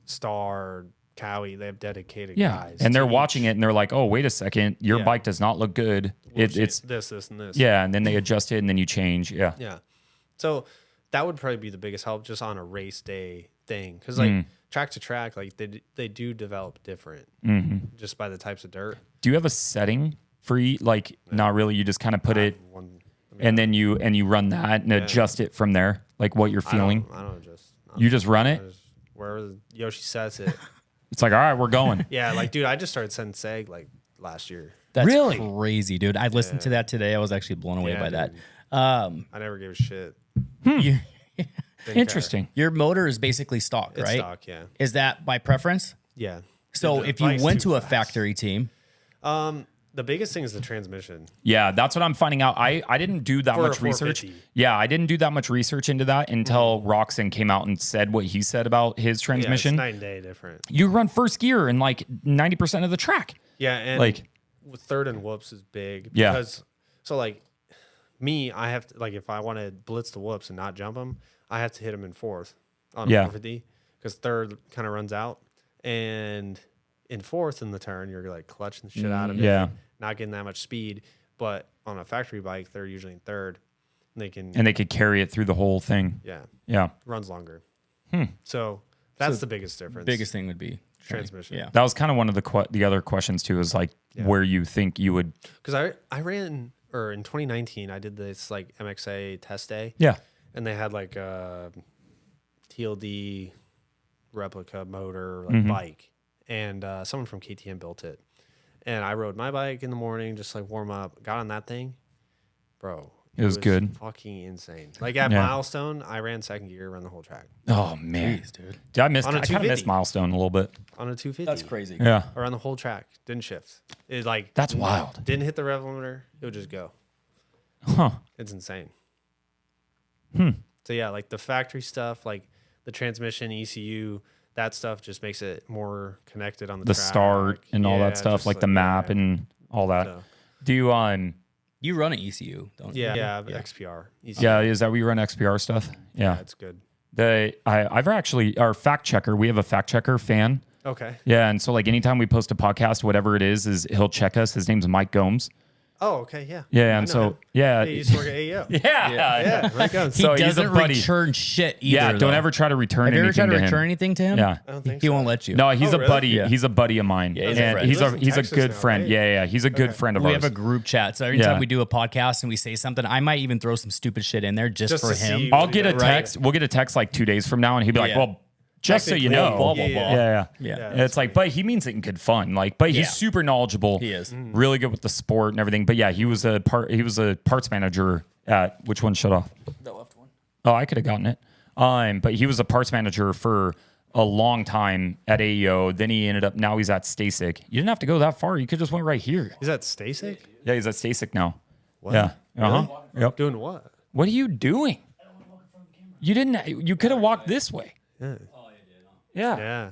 Star, Cowie, they have dedicated guys, and they're to watching each- it and they're like, "Oh, wait a second, your Yeah. bike does not look good." well, It's this, and this. yeah, and then they adjust it and then you change. Yeah, Yeah. So that would probably be the biggest help just on a race day thing. Cause like track to track, like they do develop different just by the types of dirt. Do you have a setting for like? Not really. You just kind of put it, One, and then you run that and adjust it from there, like what you're feeling. I don't just, You just run it. wherever Yoshi sets it. It's like, all right, we're going. Yeah. Like, dude, I just started setting seg like last year. That's Really? crazy, dude. I listened to that today. I was actually blown away by that. I never gave a shit. You- Interesting. your motor is basically stock, It's right? stock, yeah. Is that by preference? Yeah. So The if you bike's went too to a fast. factory team, The biggest thing is the transmission. Yeah, that's what I'm finding out. I didn't do that For a much research. 450. Yeah, I didn't do that much research into that until Roxon came out and said what he said about his transmission. Yeah, it's 9 day different. You run first gear in like 90% of the track. Yeah, and Like- with third and whoops is big. Yeah. Because, so like me, I have to, like if I want to blitz the whoops and not jump them, I have to hit them in fourth on Yeah. 450 because third kind of runs out. And in fourth in the turn, you're like clutching the shit out of it. Yeah. Not getting that much speed. But on a factory bike, they're usually in third. They can, And they could carry it through the whole thing. yeah, Yeah. runs longer. So that's the biggest difference. biggest thing would be transmission. Yeah. That was kind of one of the other questions too, is like where you think you would. Because I ran, or in 2019, I did this like MXA test day. Yeah. And they had like a TLD replica motor like bike, and someone from KTM built it. And I rode my bike in the morning, just like warm up. Got on that thing, bro. It was good. Fucking insane. Like at Yeah. Milestone, I ran second gear, ran the whole track Oh man, dude. I missed. On a I kind of missed 250. Milestone a little bit. on a 250. That's crazy. Yeah. Around the whole track, didn't shift. It like That's wild. Didn't hit the rev limiter. It would just go. Huh. It's insane. So yeah, like the factory stuff, like the transmission, ECU, that stuff just makes it more connected on the The track. start and all Yeah, that stuff, just like the map and all that. So, Do you You run an ECU, don't you? yeah, XPR. ECU. Yeah, is that where you run XPR stuff? Yeah. That's good. I've actually, our fact checker, we have a fact checker fan. Okay. Yeah. And so like anytime we post a podcast, whatever it is he'll check us. His name's Mike Gomes. Oh, okay, yeah. Yeah. I And know so, him. yeah. He used to work at AEO. Yeah. Right goes. He So he's a doesn't buddy. return shit either. Yeah. though. Don't ever try to return Have you ever anything tried to to return him. anything to him? Yeah. I don't think He so. won't let you. No, he's Oh, a really? buddy. Yeah. He's a buddy of mine. he's a and friend. he's He lives in a Texas good now, friend. right? Yeah. He's a good friend of We ours. have a group chat, so every Yeah. time we do a podcast and we say something, I might even throw some stupid shit in there just Just for to him. see I'll what he get a does. text. We'll get a text like 2 days from now, and he'll be like, Yeah. "Well, just so you Technically, know, blah, blah, blah. Yeah. Yeah. And it's like, but he means it in good fun. Like, but Yeah. he's super knowledgeable. He is. Really good with the sport and everything. But yeah, he was a parts manager at which one shut off? The left one. Oh, I could have gotten it. But he was a parts manager for a long time at AEO. Then he ended up, now he's at Stasic. You didn't have to go that far. You could just went right here. Is that Stasic? Yeah, he's at Stasic now. Yeah. Uh-huh. Yep. Doing what? What are you doing? You didn't, you could have walked this way. Yeah. Yeah. Yeah.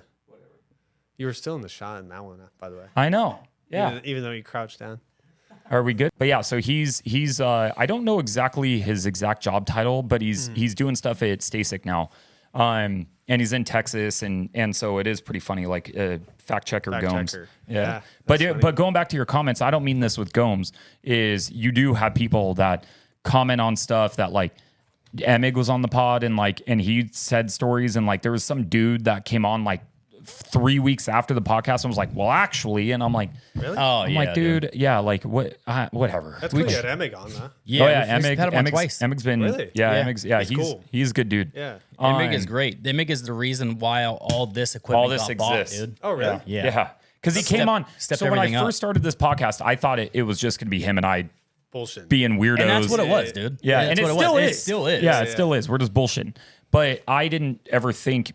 You were still in the shot in that one, by the way. I know. Yeah. Even though you crouched down. Are we good? But yeah, so he's I don't know exactly his exact job title, but he's doing stuff at Stasic now. And he's in Texas and so it is pretty funny, like fact checker Gomes. checker. Yeah. Yeah, But going back to your comments, I don't mean this with Gomes, is you do have people that comment on stuff that like Emig was on the pod and he said stories and like there was some dude that came on like 3 weeks after the podcast and was like, well, actually, and I'm like, Really? Oh, I'm yeah, like, dude, yeah, like what, whatever. That's cool. You had Emig on, though. Yeah, Oh yeah, we've had him on twice. Emig's been Really? yeah, Yeah. Emig's, yeah, He's cool. he's a good dude. Yeah. Emig is great. Emig is the reason why all this equipment All this got bought, exists. dude. Oh, really? Yeah. Yeah. Because he came on. stepped So when I everything up. first started this podcast, I thought it was just gonna be him and I Bullshit. being weirdos. And that's what it was, dude. Yeah, that's and what it still was. is. It still is. Yeah, it still is. We're just bullshitting. But I didn't ever think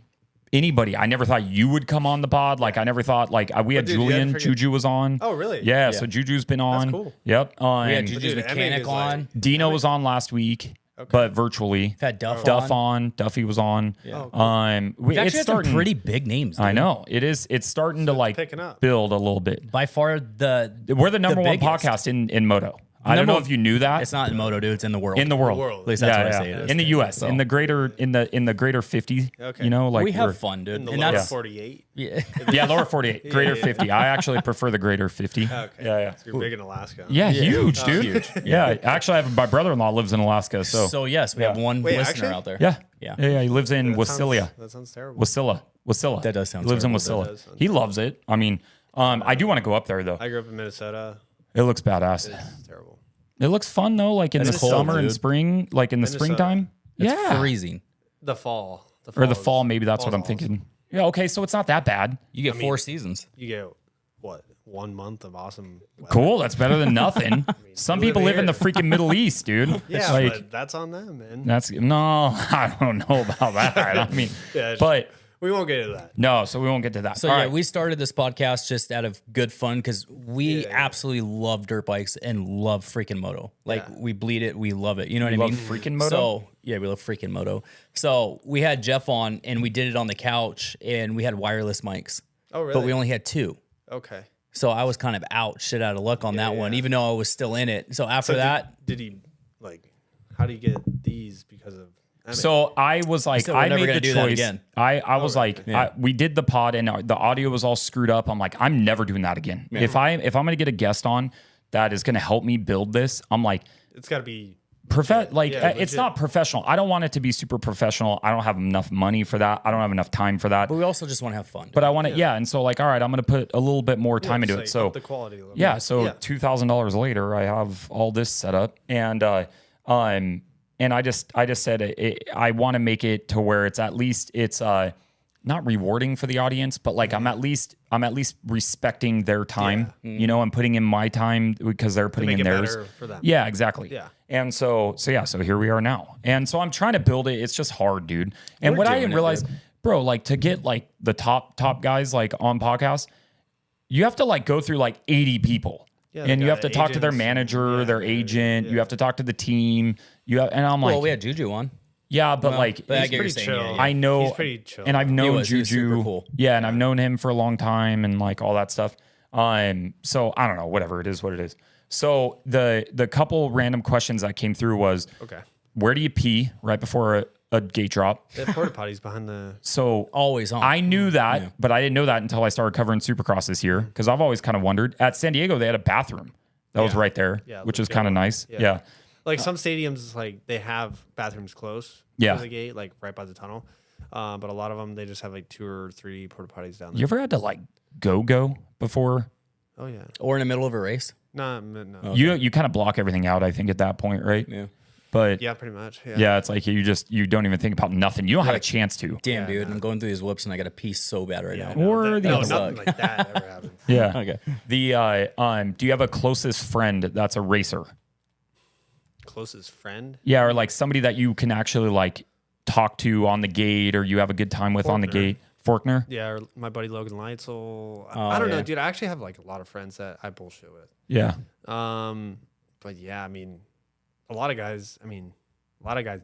anybody. I never thought you would come on the pod. Like I never thought like we had dude, you had Julian. freaking- Juju was on. Oh, really? Yeah. So Juju's been on. cool. Yep. We had And Juju's Dude, Emig mechanic is like- on. Dino was on last week, but virtually. We've had Duff Duff on. on. Duffy was on. Oh, We've It's actually had some starting. pretty big names. Dude. I know it is. It's starting to like picking up. build a little bit. By far We're the number one biggest. podcast in Moto. I don't know Number- if you knew that. It's not in Moto, dude. It's in the world. in the world. world. At least that's what I say it is. In the U.S. So- in the greater 50. Okay. You know, like we have we're- fun, dude. In the And lower that's 48. yeah. Yeah, lower 48, greater 50. I actually prefer the greater 50. Okay. Yeah. So you're big in Alaska. huh? Yeah, huge, dude. huge. Yeah, actually, I have my brother-in-law lives in Alaska, so, So yes, we have one Wait, listener actually? out there. yeah. Yeah. He lives in That sounds- Wasilia. That sounds terrible. Wasilla. That does sound He lives in terrible. Wasilla. That does sound He loves it. I mean, I do want to go up there though. I grew up in Minnesota. It looks badass. It's terrible. It looks fun though, like in the cold, summer and dude. spring, like in the Minnesota. springtime. It's Yeah, freezing. The fall. or the fall. is- Maybe that's what I'm fall's awesome. thinking. Yeah. Okay, so it's not that bad. You get 4 seasons. You get what, 1 month of awesome weather. Cool. That's better than nothing. Some people live in the freaking Middle East, dude. Yeah, like, but that's on them, man. I don't know about that. I mean, but we won't get into that. No, so we won't get to that. So All yeah, right. we started this podcast just out of good fun because we absolutely love dirt bikes and love freaking moto. Like we bleed it, we love it. You know what I mean? Freaking moto. So yeah, we love freaking moto. So we had Jeff on and we did it on the couch and we had wireless mics. Oh really? But we only had 2. Okay. So I was kind of shit out of luck on that one, even though I was still in it. So after that, did he like? How do you get these? Because of so I was like, I made the choice. I was like, we did the pod and the audio was all screwed up. I'm like, I'm never doing that again. Yeah. If I'm gonna get a guest on that is gonna help me build this, I'm like, it's got to be it's not professional. I don't want it to be super professional. I don't have enough money for that. I don't have enough time for that. But we also just want to have fun. But I want to, and so like, all right, I'm going to put a little bit more time into it. So the quality. So $2,000 later, I have all this set up, and I just said I want to make it to where it's at least not rewarding for the audience, but like I'm at least respecting their time, you know, I'm putting in my time because they're putting in theirs for them. Yeah, exactly. Yeah. And so here we are now. And so I'm trying to build it. It's just hard, dude. And what I didn't realize, bro, like to get like the top guys like on podcasts, you have to like go through like 80 people. Yeah, and you have to talk to their manager, their agent. You have to talk to the team. And I'm like, well, we had Juju on. Yeah, but like, he's pretty chill. I know, he's pretty chill. And I've known Juju. Super cool. Yeah, and I've known him for a long time, and like all that stuff. So I don't know, whatever it is, what it is. So the couple random questions that came through was, where do you pee right before a gate drop? The porta potties behind the. So always on. I knew that, but I didn't know that until I started covering Supercross this year because I've always kind of wondered. At San Diego, they had a bathroom that was right there, which was kind of nice. Yeah. Like some stadiums, like they have bathrooms close to the gate, like right by the tunnel. But a lot of them, they just have like 2 or 3 porta potties down there. You ever had to like go before? Oh yeah. Or in the middle of a race? No. Okay. You kind of block everything out, I think, at that point, right? Yeah. But yeah, pretty much. Yeah, it's like you don't even think about nothing. You don't have a chance to. Damn, dude, I'm going through these whoops and I got to pee so bad right now. Nothing like that ever happens. Yeah. Okay. Do you have a closest friend that's a racer? Closest friend? Yeah, or like somebody that you can actually like talk to on the gate, or you have a good time with on the gate. Faulkner? Yeah, or my buddy Logan Leitzel. I don't know, dude. I actually have like a lot of friends that I bullshit with. Yeah. But yeah, I mean, a lot of guys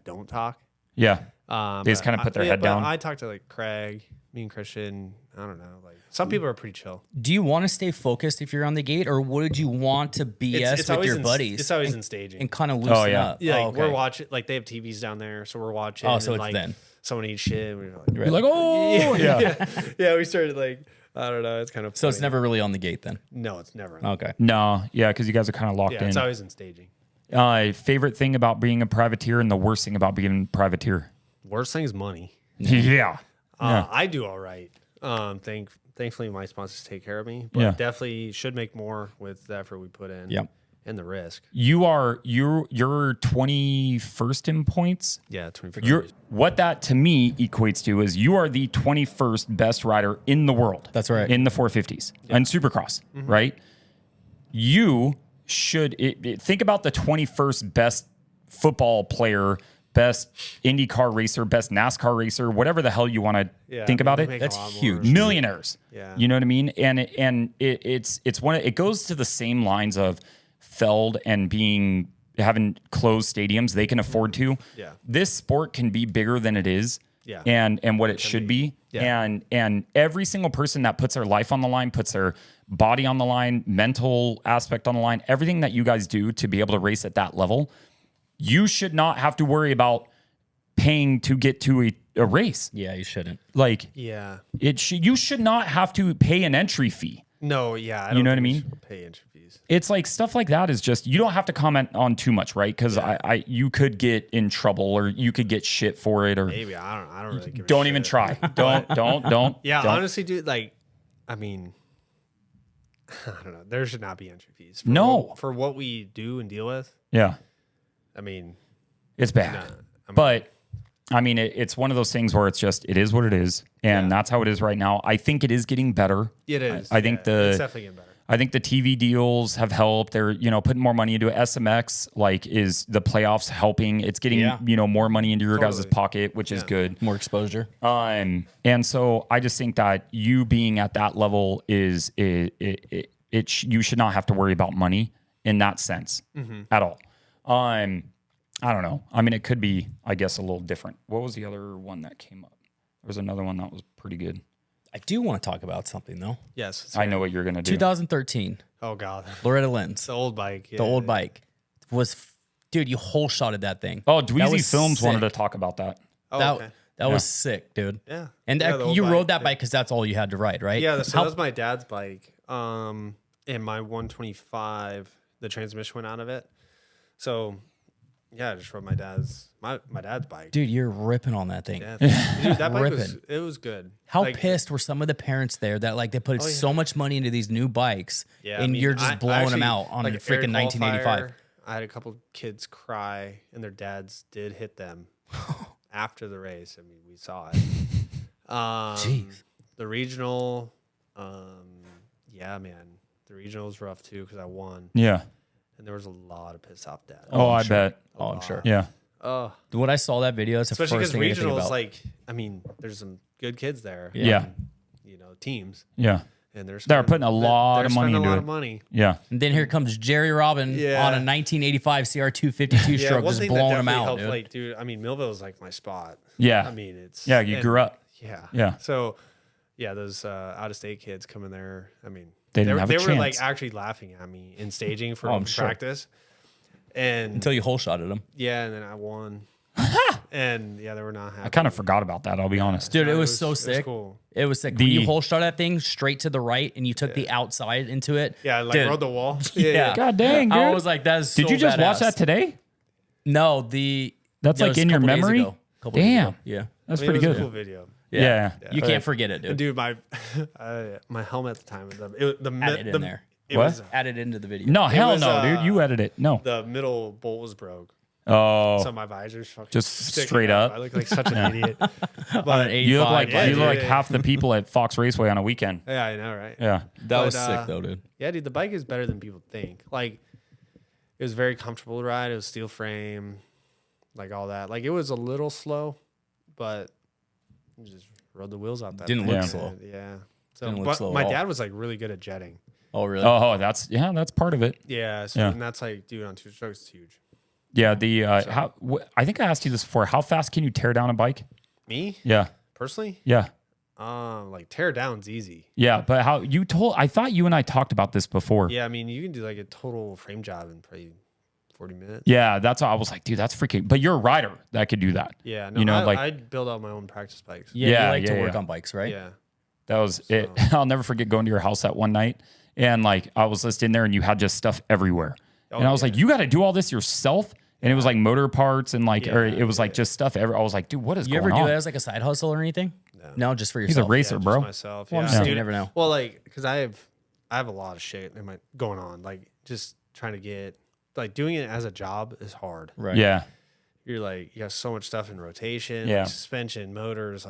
don't talk. Yeah. They just kind of put their head down. I talk to like Craig, me and Christian. I don't know. Like some people are pretty chill. Do you want to stay focused if you're on the gate, or would you want to BS with your buddies? It's always in staging and kind of loosen up. Yeah, we're watching. Like they have TVs down there, so we're watching. Oh, so it's like, then someone eats shit. And you're like, oh yeah. We started like, I don't know. It's kind of so it's never really on the gate then. No, it's never. Okay. No, yeah, because you guys are kind of locked in. It's always in staging. Favorite thing about being a privateer and the worst thing about being a privateer? Worst thing is money. Yeah. I do all right. Thankfully, my sponsors take care of me. But definitely should make more with the effort we put in. Yep. And the risk. You're 21st in points. Yeah, 21st. What that to me equates to is you are the 21st best rider in the world. That's right. In the 450s and Supercross, right? You should think about the 21st best football player, best IndyCar racer, best NASCAR racer, whatever the hell you want to think about it. That's huge. Millionaires. Yeah. You know what I mean? And it goes to the same lines of Feld and having closed stadiums they can afford to. Yeah. This sport can be bigger than it is. Yeah. And what it should be. Yeah. And every single person that puts their life on the line, puts their body on the line, mental aspect on the line, everything that you guys do to be able to race at that level, you should not have to worry about paying to get to a race. Yeah, you shouldn't. Like, you should not have to pay an entry fee. No, yeah. You know what I mean? Pay entry fees. It's like stuff like that is just, you don't have to comment on too much, right? Because you could get in trouble or you could get shit for it, or maybe I don't really give a don't shit. even try. Don't. Yeah, don't. honestly, dude, like, I mean, I don't know. There should not be entry fees. For what we do and deal with. Yeah. I mean, it's bad. But I mean, it's one of those things where it is what it is. And that's how it is right now. I think it is getting better. It is. I think it's definitely getting better. I think the TV deals have helped. They're, putting more money into it. SMX, is the playoffs helping. It's getting, more money into your guys' pocket, which is good. More exposure. And so I just think that you being at that level you should not have to worry about money in that sense at all. I don't know. I mean, it could be, I guess, a little different. What was the other one that came up? There was another one that was pretty good. I do want to talk about something, though. Yes. I know what you're going to do. 2013. Oh, God. Loretta Lynn's. The old bike. Yeah. The old bike was, dude, you whole shotted that thing. Oh, Dweezy Films wanted to talk about that. Oh, okay. That was sick, dude. Yeah. And you rode that bike because that's all you had to ride, right? Yeah, that was my dad's bike. And my 125, the transmission went out of it. So, yeah, I just rode my dad's bike. Dude, you're ripping on that thing. Yeah, dude, that bike was good. How pissed were some of the parents there that they put so much money into these new bikes, and you're just blowing them out on a freaking 1985. I had a couple kids cry, and their dads did hit them after the race. I mean, we saw it. Jeez. The regional, yeah, man, the regional was rough too because I won. Yeah. And there was a lot of pissed off dads. Oh, I bet. Oh, I'm sure. Yeah. When I saw that video, it's the especially first thing I think about. regionals, I mean, there's some good kids there. Yeah. And, teams. Yeah. And they're putting a lot of money into it. Yeah. And then here comes Jerry Robin on a 1985 CR252 stroke, just blowing them out, dude. I mean, Millville is my spot. Yeah. I mean, it's... Yeah, you grew up. Yeah. Yeah. So, yeah, those out-of-state kids coming there, I mean... They didn't have a chance. They were actually laughing at me in staging for practice. And until you whole shotted them. Yeah, and then I won. And yeah, they were not happy. I kind of forgot about that, I'll be honest. Dude, it was so sick. It was cool. It was sick. When you whole shot that thing straight to the right and you took the outside into it. Yeah, I rode the wall. Yeah. God dang, dude. I was like, that's so Did you just watch badass. that today? No, that's in your memory? Damn. Yeah. That's pretty good. It was a cool video. Yeah. You can't forget it, dude. And dude, my helmet at the time, Add it in there. What? Add it into the video. No, hell no, dude. You edit it. No. The middle bolt was broke. Oh. So my visor's fucking just straight up. I look like such an idiot. But you look like half the people at Fox Raceway on a weekend. Yeah, I know, right? Yeah. That was sick though, dude. Yeah, dude, the bike is better than people think. It was very comfortable to ride. It was steel frame, all that. It was a little slow, but you just rode the wheels out that Didn't thing. look slow. Yeah. So, Didn't look but slow my at all. dad was really good at jetting. Oh, really? Oh, that's part of it. Yeah. So, and that's dude, on two strokes, it's huge. Yeah. I think I asked you this before. How fast can you tear down a bike? Me? Yeah. Personally? Yeah. Tear down's easy. Yeah, but I thought you and I talked about this before. Yeah, I mean, you can do a total frame job in probably 40 minutes. Yeah, that's how I was like, dude, that's freaking. But you're a rider that could do that. Yeah, no, I'd build out my own practice bikes. Yeah, you like to work on bikes, right? Yeah. That was it. I'll never forget going to your house that one night, and I was just in there, and you had just stuff everywhere, and I was like, you got to do all this yourself. And it was motor parts and it was just stuff. I was like, dude, what is going on? You ever do it as a side hustle or anything? No, just for yourself. He's a racer, bro. Myself. Well, I'm just saying, you never know. Well, because I have a lot of shit going on. Just trying to get doing it as a job is hard. Right. Yeah. You're you got so much stuff in rotation, suspension, motors.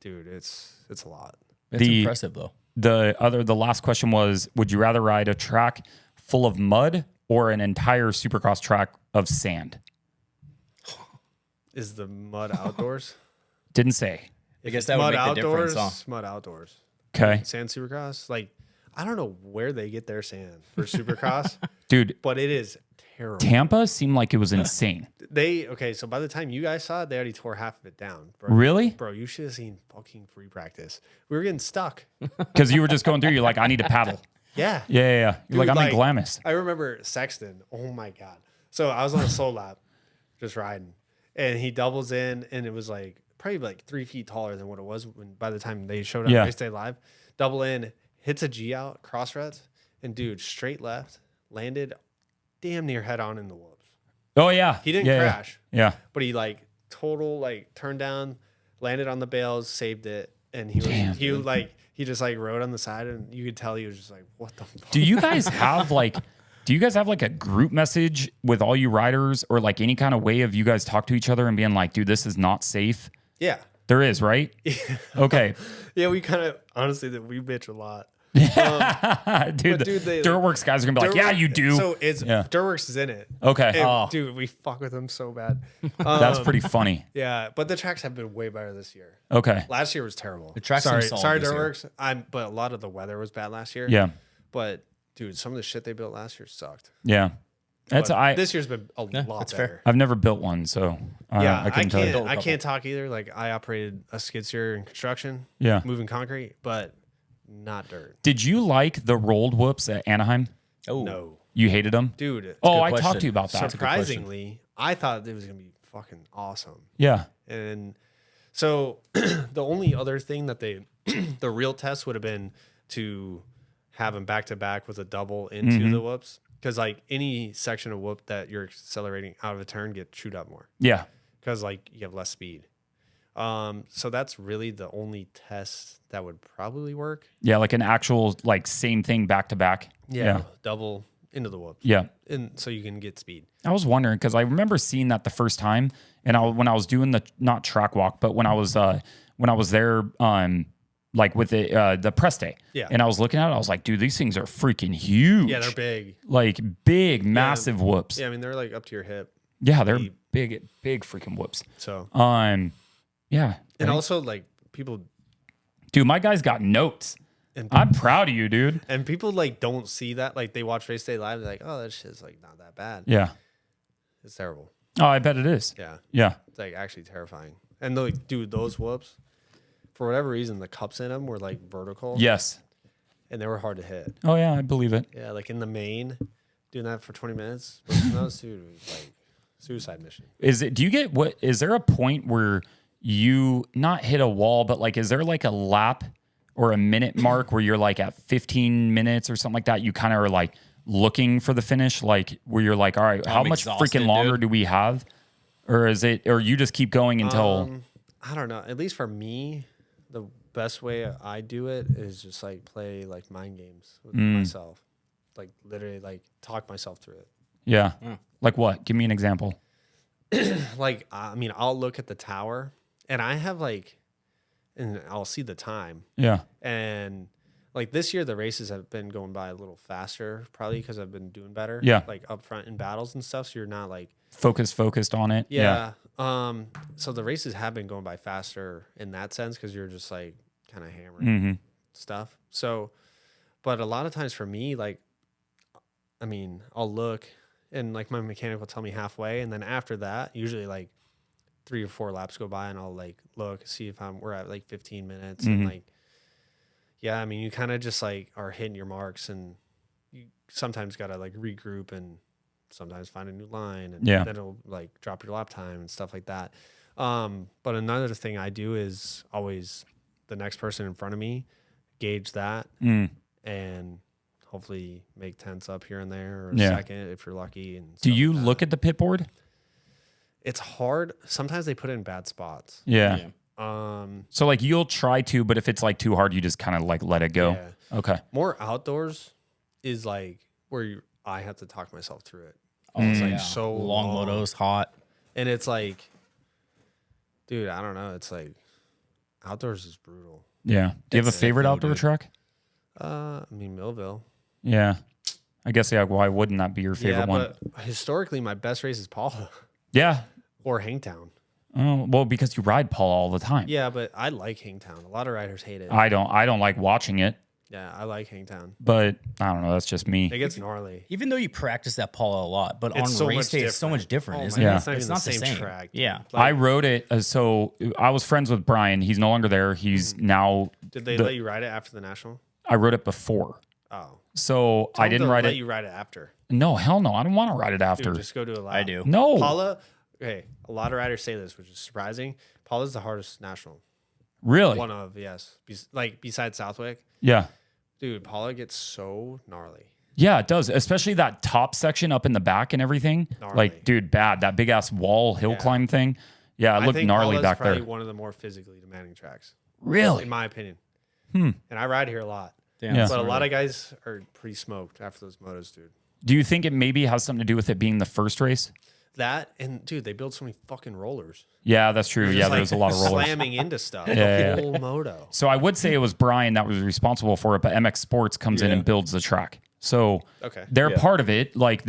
Dude, it's a lot. It's impressive though. The last question was, would you rather ride a track full of mud or an entire supercross track of sand? Is the mud outdoors? Didn't say. I guess that would make the difference. Huh? Mud outdoors. Okay. Sand supercross. I don't know where they get their sand for supercross. Dude. But it is terrible. Tampa seemed like it was insane. So by the time you guys saw it, they already tore half of it down. Bro. Really? Bro, you should have seen fucking free practice. We were getting stuck. Because you were just going through, you're like, I need to paddle. Yeah. Yeah. You're Dude, I'm in Glamis. I remember Sexton. Oh my God. So I was on a soul lap, just riding. And he doubles in, and it was probably 3 feet taller than what it was by the time they showed up race day live. Double in, hits a G out, cross ruts, and dude, straight left, landed damn near head on in the whoops. Oh yeah. He didn't crash. Yeah. But he total turned down, landed on the bales, saved it, and he just rode on the side, and you could tell he was just what the fuck? Do you guys have Do you guys have like a group message with all you riders, or like any kind of way of you guys talk to each other and being like, dude, this is not safe? Yeah. There is, right? Okay. Yeah, we kind of, honestly, that we bitch a lot. Dude, they, Dirtworks guys are gonna be like, yeah, you do. So it's Dirtworks is in it. Okay. And, dude, we fuck with them so bad. That's pretty funny. Yeah, but the tracks have been way better this year. Okay. Last year was terrible. The tracks sorry, seem solid sorry, this year. Dirtworks. But a lot of the weather was bad last year. Yeah. But dude, some of the shit they built last year sucked. Yeah. This year's been a lot that's better. fair. I've never built one, so I couldn't tell you. I can't talk either. Like I operated a skid steer in construction, moving concrete, but not dirt. Did you like the rolled whoops at Anaheim? Oh No, You hated them? dude. Oh, I question. talked to you about that. Surprisingly, I thought it was gonna be fucking awesome. Yeah. And so the only other thing that the real test would have been to have them back to back with a double into the whoops. Because like any section of whoop that you're accelerating out of a turn get chewed up more. Yeah. Because like you have less speed. So that's really the only test that would probably work. Yeah, like an actual like same thing back to back. Yeah. Double into the whoop. Yeah. And so you can get speed. I was wondering because I remember seeing that the first time, and when I was doing the not track walk, but when I was there, like with the press day, and I was looking at it, I was like, dude, these things are freaking huge. Yeah, they're big. Like big, massive whoops. Yeah, I mean they're like up to your hip. Yeah, they're big freaking whoops. So yeah, and also like people, dude, my guys got notes. and I'm proud of you, dude. and people like don't see that. Like they watch race day live, they're like, oh, that shit's like not that bad. Yeah. It's terrible. Oh, I bet it is. Yeah. Yeah. It's like actually terrifying. And like, dude, those whoops, for whatever reason, the cups in them were like vertical. Yes. And they were hard to hit. Oh yeah, I believe it. Yeah, like in the main, doing that for 20 minutes. But those two, like suicide mission. Do you get is there a point where you not hit a wall, but like, is there like a lap or a minute mark where you're like at 15 minutes or something like that? You kind of are like looking for the finish, like where you're like, all right, how much freaking longer do we have? Or you just keep going until I don't know. At least for me, the best way I do it is just like play like mind games with myself. Like literally like talk myself through it. Yeah. Like what? Give me an example. Like, I mean, I'll look at the tower and I have like, and I'll see the time. Yeah. And like this year, the races have been going by a little faster, probably because I've been doing better. Yeah. Like up front in battles and stuff. So you're not like focused on it. Yeah. So the races have been going by faster in that sense because you're just like kind of hammering stuff. So, but a lot of times for me, like, I mean, I'll look and like my mechanic will tell me halfway, and then after that, usually like 3 or 4 laps go by, and I'll like look, see if we're at like 15 minutes, and like, yeah, I mean, you kind of just like are hitting your marks, and you sometimes gotta like regroup and sometimes find a new line, and then it'll like drop your lap time and stuff like that. But another thing I do is always the next person in front of me, gauge that, and hopefully make tenths up here and there, or a second if you're lucky. And do you look at the pit board? It's hard. Sometimes they put it in bad spots. Yeah. So like you'll try to, but if it's like too hard, you just kind of like let it go. Yeah. Okay. More outdoors is like where I have to talk myself through it. It's like so long motos, hot. And it's like, dude, I don't know. It's like outdoors is brutal. Yeah. Do you have a favorite outdoor track? I mean, Millville. Yeah. I guess, why wouldn't that be your favorite one? But historically, my best race is Paula. Yeah. Or Hangtown. Oh, well, because you ride Paula all the time. Yeah, but I like Hangtown. A lot of riders hate it. I don't like watching it. Yeah, I like Hangtown. But I don't know. That's just me. It gets gnarly. Even though you practice that Paula a lot, but It's on so race much day, it's so different. much different, Oh isn't my it? God, it's not even not the same track, dude. Yeah. I rode it. So I was friends with Brian. He's no longer there. He's now. Did they let you ride it after the national? I rode it before. Oh. So I didn't ride let it. you ride it after. No, hell no. I don't want to ride it after. Dude, just go to a lap. I do. No. Paula, okay, a lot of riders say this, which is surprising. Paula's the hardest national. Really? One of, yes. Like besides Southwick. Yeah. Dude, Paula gets so gnarly. Yeah, it does. Especially that top section up in the back and everything. Gnarly. Like, dude, bad. That big ass wall hill climb thing. Yeah, it I looked think gnarly Paula's back probably there. one of the more physically demanding tracks, Really? in my opinion. And I ride here a lot. Damn, Yeah. But a lot of guys are pretty smoked after those motos, dude. Do you think it maybe has something to do with it being the first race? That and dude, they build so many fucking rollers. Yeah, that's true. Yeah, there's a lot of rollers. Slamming into stuff. Yeah. The whole moto. So I would say it was Brian that was responsible for it, but MX Sports comes in and builds the track. So they're part of it. Like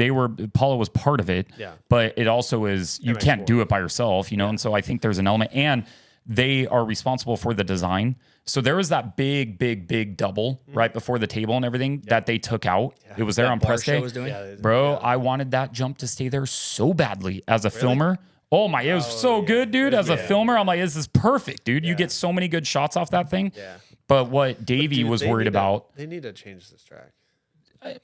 Paula was part of it. Yeah. But it also is, you can't do it by yourself, you know? And so I think there's an element. And they are responsible for the design. So there was that big double right before the table and everything that they took out. Yeah. It was there on press day. Bro, I wanted that jump to stay there so badly as a filmer. Oh my, it was so good, dude. As a filmer, I'm like, this is perfect, dude. You get so many good shots off that thing. Yeah. But what Davey was worried about. They need to change this track.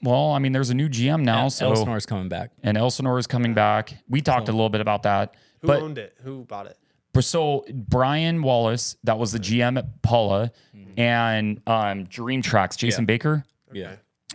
Well, I mean, there's a new GM now. So Elsinore's coming back. And Elsinore is coming back. We talked a little bit about that. Who owned it? Who bought it? So Brian Wallace, that was the GM at Paula, and Dream Tracks, Jason Baker,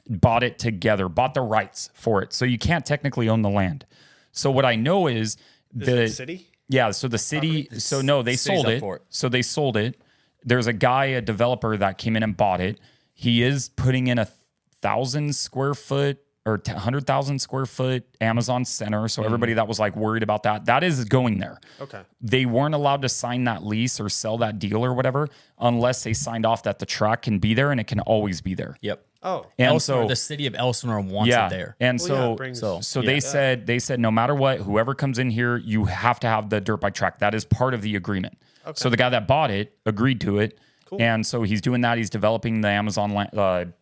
bought it together, bought the rights for it. So you can't technically own the land. So what I know is the city. Yeah. So the city. So no, they sold it. So they sold it. There's a guy, a developer that came in and bought it. He is putting in 1,000 square foot or 100,000 square foot Amazon center. So everybody that was like worried about that is going there. Okay. They weren't allowed to sign that lease or sell that deal or whatever unless they signed off that the track can be there and it can always be there. Yep. Oh, and Elsinore, the city of Elsinore wants it there. And they said no matter what, whoever comes in here, you have to have the dirt bike track. That is part of the agreement. Okay. So the guy that bought it agreed to it. Cool. And so he's doing that. He's developing the Amazon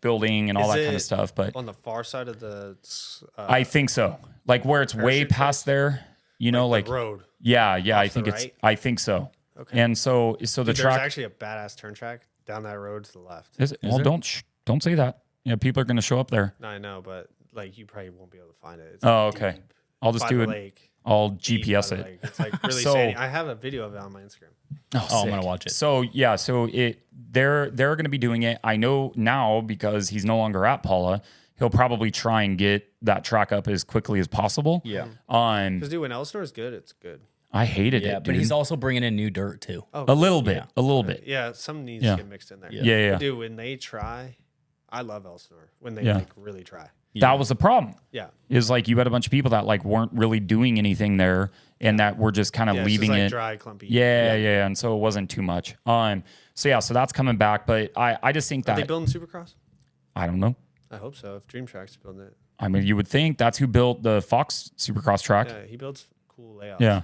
building and all that kind of stuff. But on the far side of the, I think so. Like where it's way past there, you know, like the road. Yeah. I think so. Okay. And so the track. There's actually a badass turn track down that road to the left. Is it? Well, don't say that. Yeah, people are going to show up there. No, I know, but like you probably won't be able to find it. It's okay. I'll just do it. Lake. I'll GPS it. It's like really sandy. I have a video of it on my Instagram. Oh, I'm gonna watch it. So yeah, they're going to be doing it. I know now because he's no longer at Paula. He'll probably try and get that track up as quickly as possible. Yeah. Because dude, when Elsinore is good, it's good. I hated it, dude. But he's also bringing in new dirt too. Oh, a little bit. Yeah, some needs to get mixed in there. Yeah. But dude, when they try, I love Elsinore when they like really try. That was the problem. Yeah. Is like you had a bunch of people that like weren't really doing anything there and that were just kind of leaving it dry, clumpy. Yeah. And so it wasn't too much. So that's coming back. But I just think that. Are they building Supercross? I don't know. I hope so. If Dream Track's building it. I mean, you would think that's who built the Fox Supercross track. Yeah, he builds cool layouts. Yeah.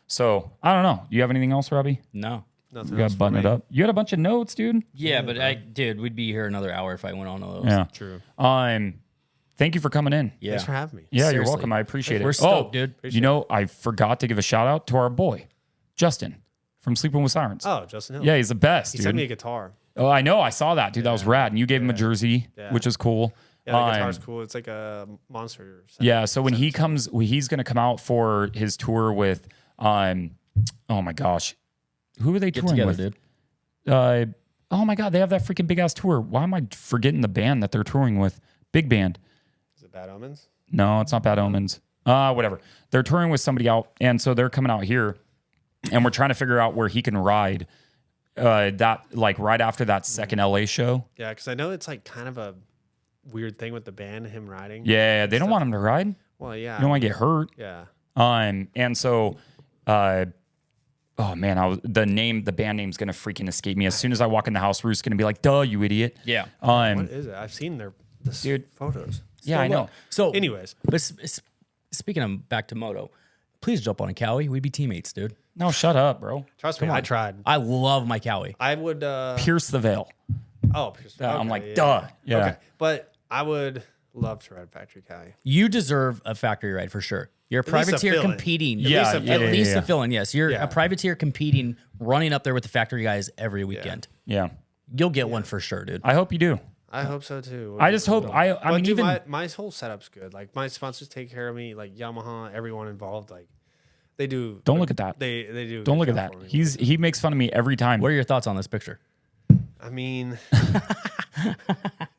So I don't know. Do you have anything else, Robbie? No. Nothing. You got to button it up. You had a bunch of notes, dude. Yeah, but we'd be here another hour if I went on all those. Yeah. True. Thank you for coming in. Yeah. Thanks for having me. Yeah, you're welcome. I appreciate it. We're stoked, dude. You know, I forgot to give a shout out to our boy, Justin, from Sleeping with Sirens. Oh, Justin Hill. Yeah, he's the best, He dude. sent me a guitar. Oh, I know. I saw that, dude. That was rad. And you gave him a jersey, which is cool. Yeah, the guitar's cool. It's like a monster. Yeah, so when he comes, he's going to come out for his tour with, oh my gosh. Who are they touring together, with? Dude. Oh my God, they have that freaking big ass tour. Why am I forgetting the band that they're touring with? Big band. Is it Bad Omens? No, it's not Bad Omens. Whatever. They're touring with somebody out, and so they're coming out here, and we're trying to figure out where he can ride. That like right after that second LA show. Yeah, because I know it's like kind of a weird thing with the band, him riding. Yeah, they don't want him to ride. Well, yeah. You don't want to get hurt. Yeah. And so, oh man, the band name's gonna freaking escape me. As soon as I walk in the house, Ruth's gonna be like, "Duh, you idiot." Yeah. What is it? I've seen the photos. Yeah, I know. So, anyways, but speaking of back to moto, please jump on a Cowie. We'd be teammates, dude. No, shut up, bro. Trust me, I tried. I love my Cowie. I would pierce the veil. Oh, pierce the veil. I'm like, duh. Yeah. Okay. But I would love to ride factory Cowie. You deserve a factory ride for sure. You're a privateer competing. At least a fill-in. Yes, you're a privateer competing, running up there with the factory guys every weekend. Yeah. You'll get one for sure, dude. I hope you do. I hope so too. I just hope I mean, dude, even my whole setup's good. Like my sponsors take care of me. Like Yamaha, everyone involved. Like they do. Don't look at that. They do. Don't look at that. He makes fun of me every time. What are your thoughts on this picture? I mean,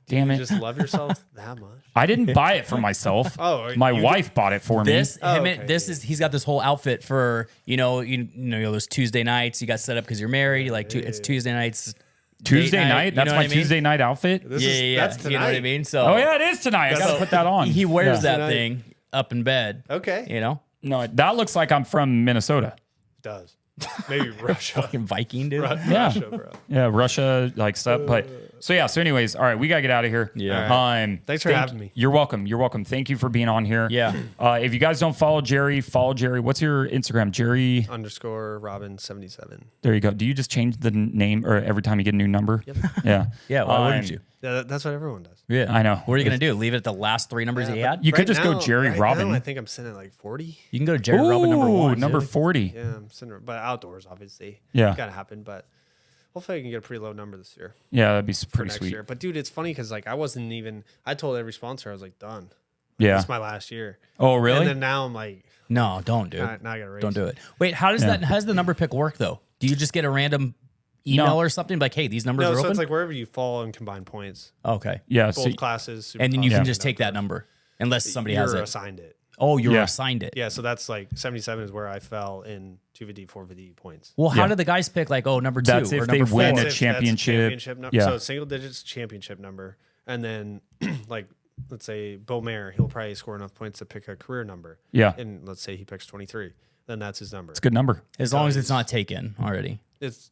damn it! You just love yourself that much. I didn't buy it for myself. My wife bought it for me. He's got this whole outfit for you know those Tuesday nights. You got set up because you're married. It's Tuesday nights. Tuesday night. you That's know my what I mean? Tuesday night outfit. That's tonight. You know what I mean? So Oh yeah, it is tonight. I gotta put that on. he wears Yeah. that thing up in bed. Okay. You know, No, that looks like I'm from Minnesota. It does. Maybe Russia. fucking Viking dude. Yeah. Russia, bro. Yeah, Russia like stuff. But so anyways, all right, we gotta get out of here. Yeah. Thanks for having me. You're welcome. You're welcome. Thank you for being on here. Yeah. If you guys don't follow Jerry, follow Jerry. What's your Instagram? Jerry. _ Robin77. There you go. Do you just change the name or every time you get a new number? Yep. Yeah. Yeah. Why wouldn't you? Yeah, that's what everyone does. Yeah. I know. What are you gonna do? Leave it at the last 3 numbers he had? You could Right just go now- Jerry right Robin. Now, I think I'm sitting at like 40. You can go to Jerry Robin number Ooh, 1. number 40. Yeah, I'm sitting, but outdoors, obviously. Yeah. Gotta happen, but hopefully I can get a pretty low number this year. Yeah, that'd be For pretty next sweet. year. But dude, it's funny because like I told every sponsor I was like done. Yeah. It's my last year. Oh, really? And then now I'm like, No, don't, dude. now I gotta raise. Don't do it. Wait, how does the number pick work though? Do you just get a random email No. or something like, hey, these numbers No, are so open? it's like wherever you fall in combined points, Okay. Yeah. both So, classes, And then you superclass, can just take that number unless somebody has you're it. assigned it. Oh, you're Yeah. assigned it. Yeah, so that's like 77 is where I fell in 250, 450 points. Well, how Yeah. do the guys pick like, oh, number 2 That's or if they number 4? win That's a if that's championship. number. Yeah. So single digits championship number. And then like let's say Bo Mayer, he'll probably score enough points to pick a career number. Yeah. And let's say he picks 23. Then that's his number. it's a good number. As long as it's not taken already.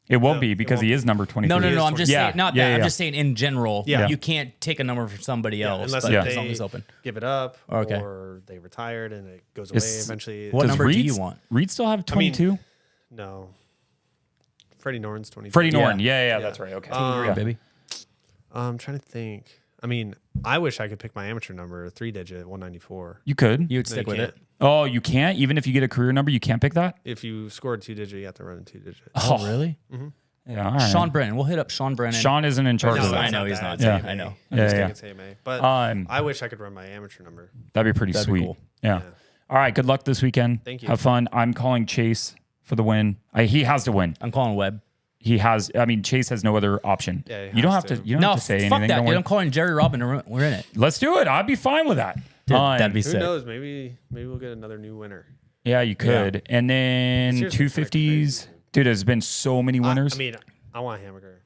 It won't be because he is number 23. No, is I'm just Yeah. saying, not Yeah, that. I'm yeah. just saying in general, Yeah. you can't take a number from somebody else, unless but they as long as it's open. give it up Okay. or they retired and it goes away Is- eventually. What Does number do Reed, you want? Reed still have 22? No. Freddie Norton's 23. Freddie Yeah. Norton. Yeah, that's right. Okay. Yeah, baby. I'm trying to think. I mean, I wish I could pick my amateur number, 3-digit, 194. You could. You would No, stick with can't. it. Oh, you can't? Even if you get a career number, you can't pick that? If you scored 2-digit, you have to run a 2-digit. Oh, really? Yeah, all right. Sean Brennan. We'll hit up Sean Brennan. Sean isn't in charge No, of that. I that's know not he's that. not. It's Yeah. AMA. I know. I'm Yeah, just yeah. kidding, it's AMA. But I wish I could run my amateur number. That'd be pretty That'd be sweet. cool. Yeah. All right. Good luck this weekend. Thank you. Have fun. I'm calling Chase for the win. He has to win. I'm calling Webb. He has. I mean, Chase has no other option. Yeah, he you don't has have to. to. You don't No, have to say fuck anything. that, Don't dude. worry. I'm calling Jerry Robin. We're in it. Let's do it. I'd be fine with that. Dude, that'd be Who sick. knows? Maybe we'll get another new winner. Yeah, you could. And then Seriously, 250s. Dude, there's been so many winners. I mean, I want Hamburger.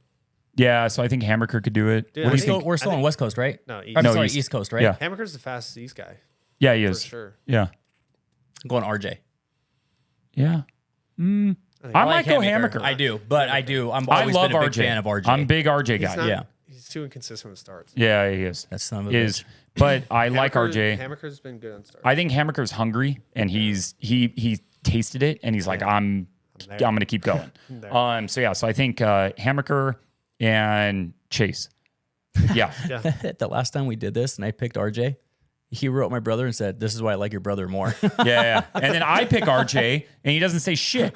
Yeah, so I think Hammerker could do it. Dude, What do I you think- think? We're still on West Coast, right? No, I'm No, sorry, East. East Coast, right? Yeah. Hamburger's the fastest East guy. Yeah, he For is. sure. Yeah. I'm going RJ. Yeah. I might go Hammerker. I do, but I do. I'm I always love been a big RJ. fan of RJ. I'm a big RJ He's guy. not- Yeah. He's too inconsistent with starts. Yeah, he is. That's son of a He is. bitch. But I like RJ. Hamburger's been good on starts. I think Hammerker's hungry and he tasted it and he's like, I'm there. gonna keep going. there. So yeah, so I think Hammerker and Chase. Yeah. The last time we did this and I picked RJ, he wrote my brother and said, "This is why I like your brother more." Yeah. And then I pick RJ and he doesn't say shit.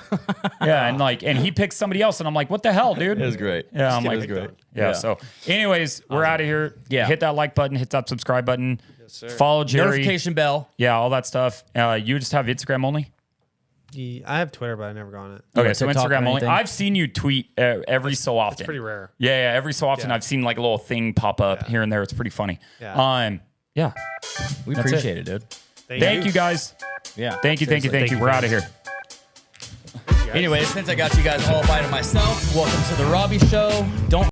Yeah, and he picks somebody else and I'm like, what the hell, dude? It was great. Yeah, I'm It like, was great. Yeah. So, anyways, we're out of here. Yeah. Hit that like button, hit that subscribe button, sir. follow Jerry. Notification bell. Yeah, all that stuff. You just have Instagram only? I have Twitter, but I never go on it. Okay, got so TikTok or Instagram only. anything? I've seen you tweet every so often. It's pretty rare. Yeah, every so often Yeah. I've seen like a little thing pop up here and there. It's pretty funny. Yeah. Yeah. We That's appreciate it, dude. Thank you guys. Yeah. Thank you. Seriously. We're out of here. Anyways, since I got you guys all by to myself, welcome to the Robbie Show. Don't